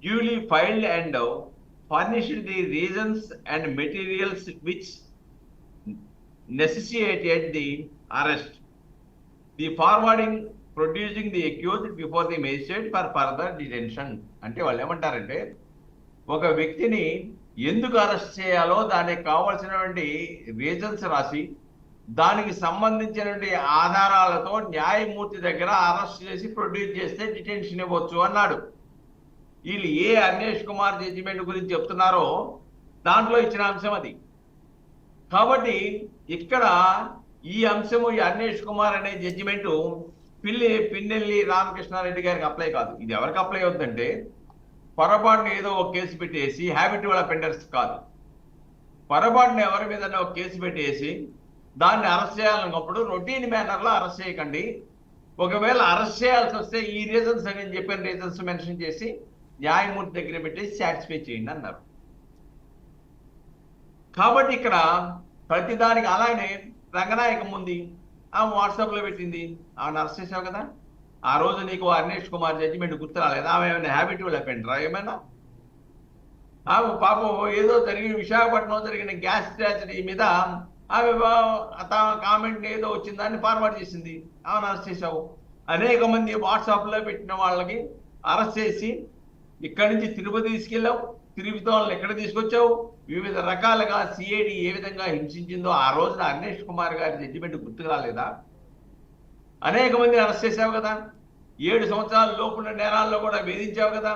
duly filed and furnished the reasons and materials which necessitated the arrest, the forwarding producing the accused before the magistrate for further detention. అంటే వాళ్ళు ఏమంటారంటే, ఒక వ్యక్తిని ఎందుకు arrest చేయాలో దానికి కావాల్సినటువంటి reasons రాసి దానికి సంబంధించినటువంటి ఆధారాలతో న్యాయమూర్తి దగ్గర అరెస్ట్ చేసి ప్రొడ్యూస్ చేస్తే డిటెన్షన్ ఇవ్వచ్చు అన్నాడు. వీళ్ళు ఏ అర్నేష్ కుమార్ జడ్జిమెంట్ గురించి చెప్తున్నారో దాంట్లో ఇచ్చిన అంశం అది. కాబట్టి ఇక్కడ ఈ అంశము, ఈ అర్నేష్ కుమార్ అనే జడ్జిమెంట్ పిన్నెల్లి రామకృష్ణారెడ్డి గారికి అప్లై కాదు. ఇది ఎవరికి అప్లై అవుతుందంటే, పొరపాటున ఏదో ఒక కేసు పెట్టేసి, హ్యాబిచువల్ అఫెండర్స్ కాదు, పొరపాటున ఎవరి మీద ఒక కేసు పెట్టేసి దాన్ని అరెస్ట్ చేయాలన్నప్పుడు రొటీన్ మేనర్లో అరెస్ట్ చేయకండి. ఒకవేళ అరెస్ట్ చేయాల్సి వస్తే ఈ రీజన్స్ అని చెప్పిన రీజన్స్ మెన్షన్ చేసి న్యాయమూర్తి దగ్గర పెట్టేసి సాటిస్ఫై చేయండి అన్నారు. కాబట్టి ఇక్కడ ప్రతిదానికి, అలానే రంగనాయకం ఉంది, ఆమె వాట్సాప్లో పెట్టింది, ఆమెను అరెస్ట్ చేసావు కదా, ఆ రోజు నీకు అర్నేష్ కుమార్ జడ్జిమెంట్ గుర్తు రాలేదు, ఆమె ఏమైనా హ్యాబిచువల్ అఫెండరా ఏమైనా? ఆమె పాపం ఏదో జరిగిన విశాఖపట్నంలో జరిగిన గ్యాస్ ట్రాజడీ మీద ఆమె కామెంట్ ఏదో వచ్చిందాన్ని ఫార్వర్డ్ చేసింది, ఆమెను అరెస్ట్ చేసావు. అనేక మంది వాట్సాప్లో పెట్టిన వాళ్ళకి అరెస్ట్ చేసి ఇక్కడి నుంచి తిరుపతి తీసుకెళ్ళావు, తిరుపతి వాళ్ళని ఎక్కడ తీసుకొచ్చావు, వివిధ రకాలుగా సిఐడి ఏ విధంగా హింసించిందో ఆ రోజున అర్నేష్ కుమార్ గారి జడ్జిమెంట్ గుర్తుకు రాలేదా? అనేక మందిని అరెస్ట్ చేశావు కదా, 7 సంవత్సరాల లోపున్న నేరాల్లో కూడా వేధించావు కదా,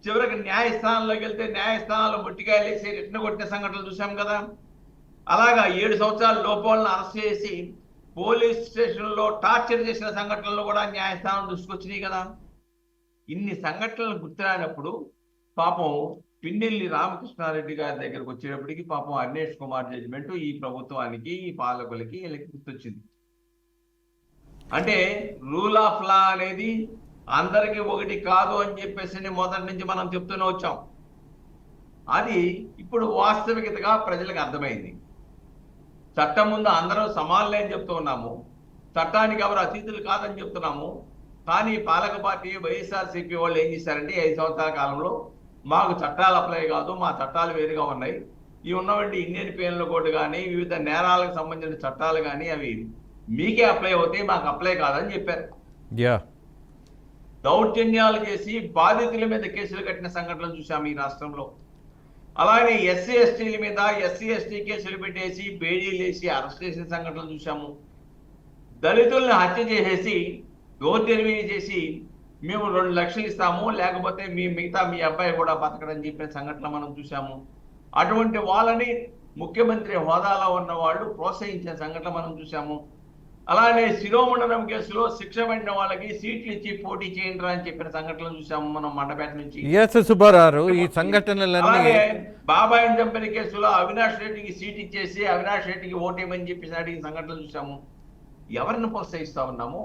చివరికి న్యాయస్థానంలోకి వెళ్తే న్యాయస్థానాల్లో ముట్టికాయలు వేసి రిటర్న్ కొట్టిన సంఘటనలు చూసాం కదా. అలాగా 7 సంవత్సరాల లోపలను అరెస్ట్ చేసి పోలీస్ స్టేషన్లో టార్చర్ చేసిన సంఘటనలు కూడా న్యాయస్థానం దృష్టికొచ్చినాయి కదా. ఇన్ని సంఘటనలు గుర్తురానప్పుడు పాపం పిన్నెల్లి రామకృష్ణారెడ్డి గారి దగ్గరకు వచ్చేటప్పటికి పాపం అర్నేష్ కుమార్ జడ్జిమెంట్ ఈ ప్రభుత్వానికి, ఈ పాలకులకి వీళ్ళకి గుర్తొచ్చింది. అంటే రూల్ ఆఫ్ లా అనేది అందరికీ ఒకటి కాదు అని చెప్పేసి మొదటి నుంచి మనం చెప్తూనే వచ్చాం. అది ఇప్పుడు వాస్తవికతగా ప్రజలకు అర్థమైంది. చట్టం ముందు అందరూ సమానులే అని చెప్తూ ఉన్నాము, చట్టానికి ఎవరు అతిథులు కాదని చెప్తున్నాము. కానీ పాలక పార్టీ వైఎస్ఆర్సీపీ వాళ్ళు ఏం చేశారంటే, 5 సంవత్సరాల కాలంలో మాకు చట్టాలు అప్లై కాదు, మా చట్టాలు వేరుగా ఉన్నాయి, ఇవి ఉన్నవంటి ఇండియన్ పీనల్ కోడ్ కానీ వివిధ నేరాలకు సంబంధించిన చట్టాలు కానీ అవి మీకే అప్లై అవుతాయి, మాకు అప్లై కాదని చెప్పారు. దౌర్జన్యాలు చేసి బాధితుల మీద కేసులు కట్టిన సంఘటనలు చూసాము ఈ రాష్ట్రంలో. అలాగే ఎస్సీ ఎస్టీల మీద ఎస్సీ కేసులు పెట్టేసి బేడీలు వేసి అరెస్ట్ చేసిన సంఘటనలు చూసాము. దళితుల్ని హత్య చేసేసి దౌర్జన్యం చేసి మేము 2 లక్షలు ఇస్తాము, లేకపోతే మిగతా మీ అబ్బాయి కూడా బతకడని చెప్పిన సంఘటన మనం చూసాము. అటువంటి వాళ్ళని ముఖ్యమంత్రి హోదాలో ఉన్న వాళ్ళు ప్రోత్సహించిన సంఘటన మనం చూసాము. అలానే శిరోమండలం కేసులో శిక్ష పడిన వాళ్ళకి సీట్లు ఇచ్చి పోటీ చేయండి అని చెప్పిన సంఘటనలు చూసాము మనం మండపేట నుంచి. సుబ్బారావు, ఈ సంఘటనలన్నీ బాబాయిని చంపిన కేసులో అవినాష్ రెడ్డికి సీట్ ఇచ్చేసి అవినాష్ రెడ్డికి ఓటేయమని చెప్పేసి అడిగిన సంఘటనలు చూసాము. ఎవరిని ప్రోత్సహిస్తా ఉన్నాము?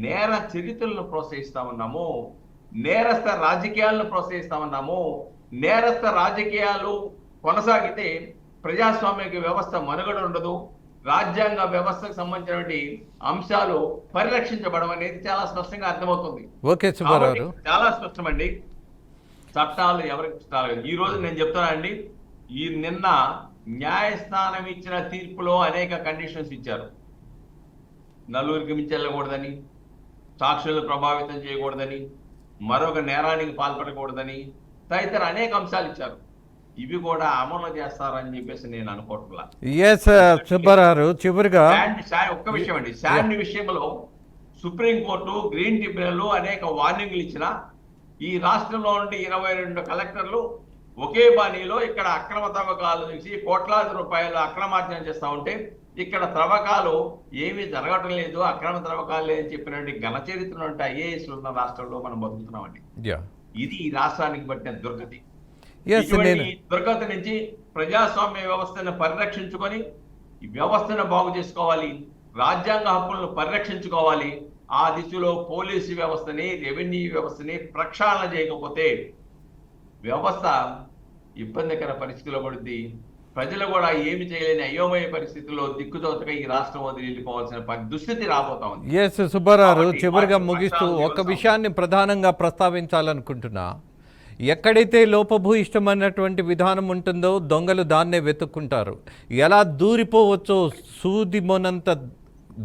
నేర చరిత్రలను ప్రోత్సహిస్తా ఉన్నాము, నేరస్థ రాజకీయాలను ప్రోత్సహిస్తా ఉన్నాము. నేరస్థ రాజకీయాలు కొనసాగితే ప్రజాస్వామిక వ్యవస్థ మనుగడ ఉండదు, రాజ్యాంగ వ్యవస్థకు సంబంధించినటువంటి అంశాలు పరిరక్షించబడం అనేది చాలా స్పష్టంగా అర్థమవుతుంది. ఓకే సుబ్బారావు, చాలా స్పష్టమండి. చట్టాలు ఎవరికి ఇష్టాలు. ఈ రోజు నేను చెప్తానండి, నిన్న న్యాయస్థానం ఇచ్చిన తీర్పులో అనేక కండిషన్స్ ఇచ్చారు. నలుగురికి మించి వెళ్ళకూడదని, సాక్షులను ప్రభావితం చేయకూడదని, మరొక నేరానికి పాల్పడకూడదని తదితర అనేక అంశాలు ఇచ్చారు. ఇవి కూడా అమలు చేస్తారని చెప్పేసి నేను అనుకోవట్లా. సుబ్బారావు, చివరిగా ఒక్క విషయం అండి, శాండ్ విషయంలో సుప్రీంకోర్టు, గ్రీన్ ట్రిబ్యునల్ అనేక వార్నింగ్లు ఇచ్చిన ఈ రాష్ట్రంలో నుండి 22 కలెక్టర్లు ఒకే బాణీలో ఇక్కడ అక్రమ తవ్వకాలు చేసి కోట్లాది రూపాయలు అక్రమార్జన చేస్తా ఉంటే ఇక్కడ త్రవ్వకాలు ఏమీ జరగటం లేదు, అక్రమ త్రవ్వకాలు లేదని చెప్పినటువంటి ఘన చరిత్రలు ఉంటే ఐఏఎస్లు ఉన్న రాష్ట్రంలో మనం బతుకుతున్నామండి. ఇది ఈ రాష్ట్రానికి పట్టిన దుర్గతి. ఇటువంటి దుర్గతి నుంచి ప్రజాస్వామ్య వ్యవస్థను పరిరక్షించుకొని ఈ వ్యవస్థను బాగు చేసుకోవాలి, రాజ్యాంగ హక్కులను పరిరక్షించుకోవాలి. ఆ దిశలో పోలీసు వ్యవస్థని, రెవెన్యూ వ్యవస్థని ప్రక్షాళన చేయకపోతే వ్యవస్థ ఇబ్బందికర పరిస్థితిలో పడుద్ది. ప్రజలు కూడా ఏమి చేయలేని అయోమయ పరిస్థితుల్లో దిక్కుదోతగా ఈ రాష్ట్రం వదిలి వెళ్ళిపోవాల్సిన దుస్థితి రాబోతా ఉంది. ఎస్ సుబ్బారావు, చివరిగా ముగిస్తూ ఒక విషయాన్ని ప్రధానంగా ప్రస్తావించాలనుకుంటున్నా. ఎక్కడైతే లోపభూయిష్టమైనటువంటి విధానం ఉంటుందో దొంగలు దాన్నే వెతుక్కుంటారు. ఎలా దూరిపోవచ్చో సూది మొనంత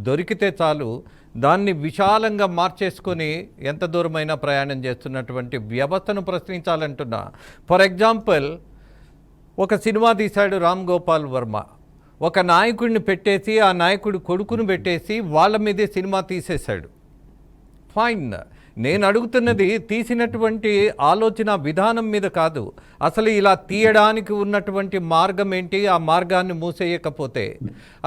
దొరికితే చాలు దాన్ని విశాలంగా మార్చేసుకొని ఎంత దూరమైనా ప్రయాణం చేస్తున్నటువంటి వ్యవస్థను ప్రశ్నించాలంటున్నా. ఫర్ ఎగ్జాంపుల్, ఒక సినిమా తీశాడు రామ్ గోపాల్ వర్మ. ఒక నాయకుడిని పెట్టేసి ఆ నాయకుడి కొడుకును పెట్టేసి వాళ్ళ మీదే సినిమా తీసేశాడు. ఫైన్. నేను అడుగుతున్నది తీసినటువంటి ఆలోచన విధానం మీద కాదు, అసలు ఇలా తీయడానికి ఉన్నటువంటి మార్గం ఏంటి? ఆ మార్గాన్ని మూసేయకపోతే,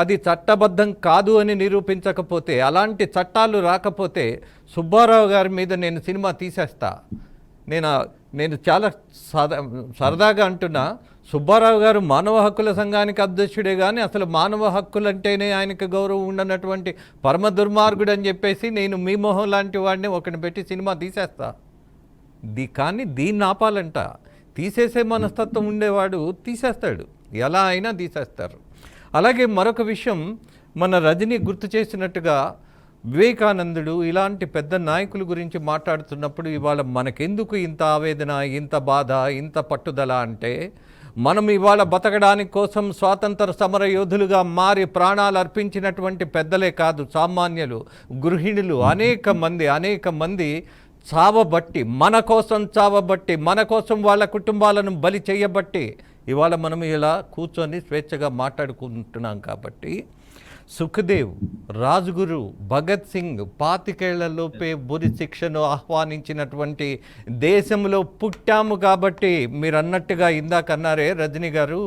అది చట్టబద్ధం కాదు అని నిరూపించకపోతే, అలాంటి చట్టాలు రాకపోతే సుబ్బారావు గారి మీద నేను సినిమా తీసేస్తా. నేను చాలా సరదాగా అంటున్నా, సుబ్బారావు గారు మానవ హక్కుల సంఘానికి అధ్యక్షుడే కానీ అసలు మానవ హక్కులంటేనే ఆయనకు గౌరవం ఉండనటువంటి పరమ దుర్మార్గుడు అని చెప్పేసి నేను మీ మొహం లాంటి వాడిని ఒకరిని పెట్టి సినిమా తీసేస్తా. కానీ దీన్ని ఆపాలంట. తీసేసే మనస్తత్వం ఉండేవాడు తీసేస్తాడు, ఎలా అయినా తీసేస్తారు. అలాగే మరొక విషయం, మన రజనీ గుర్తు చేసినట్టుగా వివేకానందుడు ఇలాంటి పెద్ద నాయకుల గురించి మాట్లాడుతున్నప్పుడు ఇవాళ మనకెందుకు ఇంత ఆవేదన, ఇంత బాధ, ఇంత పట్టుదల అంటే, మనం ఇవాళ బతకడానికి కోసం స్వాతంత్ర సమర యోధులుగా మారి ప్రాణాలు అర్పించినటువంటి పెద్దలే కాదు, సామాన్యులు, గృహిణులు అనేక మంది చావబట్టి, మన కోసం చావబట్టి, మన కోసం వాళ్ళ కుటుంబాలను బలి చేయబట్టి ఇవాళ మనం ఇలా కూర్చొని స్వేచ్ఛగా మాట్లాడుకుంటున్నాం. కాబట్టి సుఖదేవ్, రాజ్గురు, భగత్ సింగ్ 25 ఏళ్లలోపే ఉరి శిక్షను ఆహ్వానించినటువంటి దేశంలో పుట్టాము. కాబట్టి మీరు అన్నట్టుగా ఇందాకన్నారే రజనీ గారు,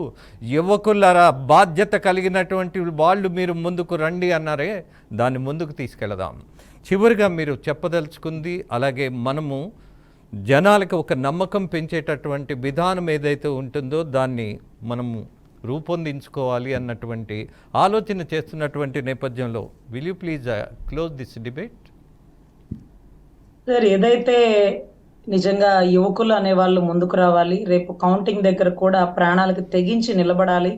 యువకులారా బాధ్యత కలిగినటువంటి వాళ్ళు మీరు ముందుకు రండి అన్నారే, దాన్ని ముందుకు తీసుకెళదాం. చివరిగా మీరు చెప్పదలుచుకుంది, అలాగే మనము జనాలకు ఒక నమ్మకం పెంచేటటువంటి విధానం ఏదైతే ఉంటుందో దాన్ని మనము రూపొందించుకోవాలి అన్నటువంటి ఆలోచన చేస్తున్నటువంటి నేపథ్యంలో will you please close this debate? Sir, ఏదైతే నిజంగా యువకులు అనే వాళ్ళు ముందుకు రావాలి, రేపు కౌంటింగ్ దగ్గర కూడా ప్రాణాలకు తెగించి నిలబడాలి.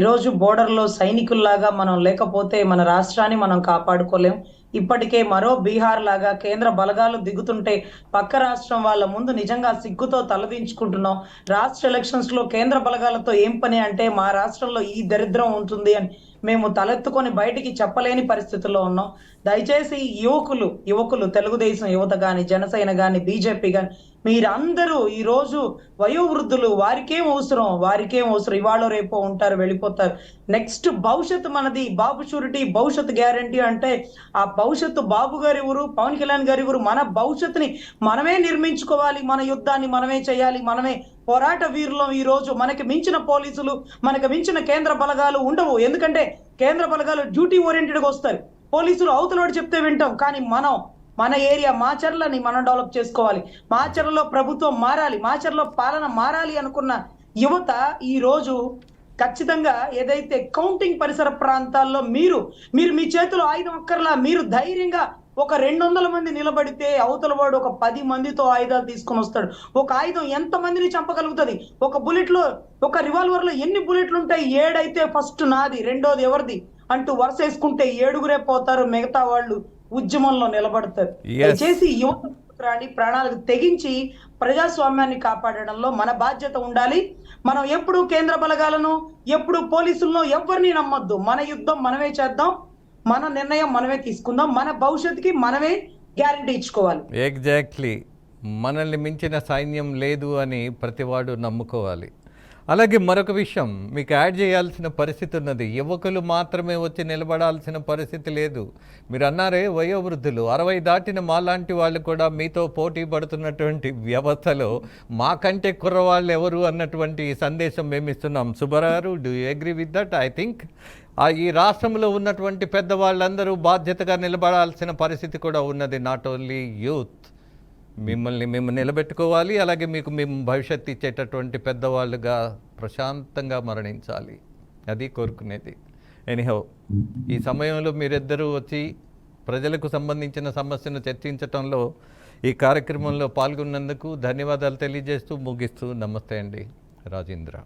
ఈరోజు బోర్డర్లో సైనికుల్లాగా మనం లేకపోతే మన రాష్ట్రాన్ని మనం కాపాడుకోలేం. ఇప్పటికే మరో బీహార్ లాగా కేంద్ర బలగాలు దిగుతుంటే పక్క రాష్ట్రం వాళ్ళ ముందు నిజంగా సిగ్గుతో తలదించుకుంటున్నాం. రాష్ట్ర ఎలక్షన్స్ లో కేంద్ర బలగాలతో ఏం పని అంటే మా రాష్ట్రంలో ఈ దరిద్రం ఉంటుంది అని మేము తలెత్తుకొని బయటికి చెప్పలేని పరిస్థితుల్లో ఉన్నాం. దయచేసి యువకులు తెలుగుదేశం యువత కానీ, జనసేన కానీ, బీజేపీ కానీ, మీరందరూ ఈరోజు వయోవృద్ధులు, వారికేం అవసరం, ఇవాళ రేపో ఉంటారు, వెళ్ళిపోతారు. నెక్స్ట్ భవిష్యత్తు మనది, బాబు షూరిటీ, భవిష్యత్తు గ్యారంటీ అంటే ఆ భవిష్యత్తు బాబు గారు ఎవరు, పవన్ కళ్యాణ్ గారు ఎవరు? మన భవిష్యత్తుని మనమే నిర్మించుకోవాలి, మన యుద్ధాన్ని మనమే చేయాలి, మనమే పోరాట వీరులం. ఈ రోజు మనకి మించిన పోలీసులు, మనకి మించిన కేంద్ర బలగాలు ఉండవు. ఎందుకంటే కేంద్ర బలగాలు డ్యూటీ ఓరియంటెడ్గా వస్తారు, పోలీసులు అవతలోడు చెప్తే వింటాం. కానీ మన ఏరియా మాచర్లని మనం డెవలప్ చేసుకోవాలి, మాచర్లలో ప్రభుత్వం మారాలి, మాచర్లో పాలన మారాలి అనుకున్న యువత ఈ రోజు ఖచ్చితంగా ఏదైతే కౌంటింగ్ పరిసర ప్రాంతాల్లో మీరు మీ చేతిలో ఆయుధం అక్కర్లా, మీరు ధైర్యంగా ఒక 200 మంది నిలబడితే అవతల వాడు ఒక 10 మందితో ఆయుధాలు తీసుకొని వస్తాడు. ఒక ఆయుధం ఎంత మందిని చంపగలుగుతుంది? ఒక బుల్లెట్ లో, ఒక రివాల్వర్ లో ఎన్ని బుల్లెట్లు ఉంటాయి? 7 అయితే ఫస్ట్ నాది, రెండోది ఎవరిది అంటూ వరుస వేసుకుంటే 7గురే పోతారు, మిగతా వాళ్ళు ఉద్యమంలో నిలబడతారు. దయచేసి యువత ప్రాణాలకు తెగించి ప్రజాస్వామ్యాన్ని కాపాడడంలో మన బాధ్యత ఉండాలి. మనం ఎప్పుడు కేంద్ర బలగాలను, ఎప్పుడు పోలీసులను ఎవరిని నమ్మొద్దు. మన యుద్ధం మనమే చేద్దాం, మన నిర్ణయం మనమే తీసుకుందాం, మన భవిష్యత్తుకి మనమే గ్యారంటీ ఇచ్చుకోవాలి. ఎగ్జాక్ట్లీ. మనల్ని మించిన సైన్యం లేదు అని ప్రతివాడు నమ్ముకోవాలి. అలాగే మరొక విషయం మీకు యాడ్ చేయాల్సిన పరిస్థితి ఉన్నది. యువకులు మాత్రమే వచ్చి నిలబడాల్సిన పరిస్థితి లేదు. మీరు అన్నారే వయోవృద్ధులు, 60 దాటిన మాలాంటి వాళ్ళు కూడా మీతో పోటీ పడుతున్నటువంటి వ్యవస్థలో మాకంటే కుర్రవాళ్ళు ఎవరు అన్నటువంటి సందేశం మేము ఇస్తున్నాం. Subbarao, do you agree with that? I think ఈ రాష్ట్రంలో ఉన్నటువంటి పెద్దవాళ్ళందరూ బాధ్యతగా నిలబడాల్సిన పరిస్థితి కూడా ఉన్నది. నాట్ ఓన్లీ యూత్, మిమ్మల్ని మేము నిలబెట్టుకోవాలి, అలాగే మీకు మేము భవిష్యత్తు ఇచ్చేటటువంటి పెద్దవాళ్ళుగా ప్రశాంతంగా మరణించాలి, అది కోరుకునేది. ఎనీహౌ, ఈ సమయంలో మీరిద్దరూ వచ్చి ప్రజలకు సంబంధించిన సమస్యను చర్చించటంలో ఈ కార్యక్రమంలో పాల్గొన్నందుకు ధన్యవాదాలు తెలియజేస్తూ ముగిస్తూ నమస్తే అండి. రాజేంద్ర.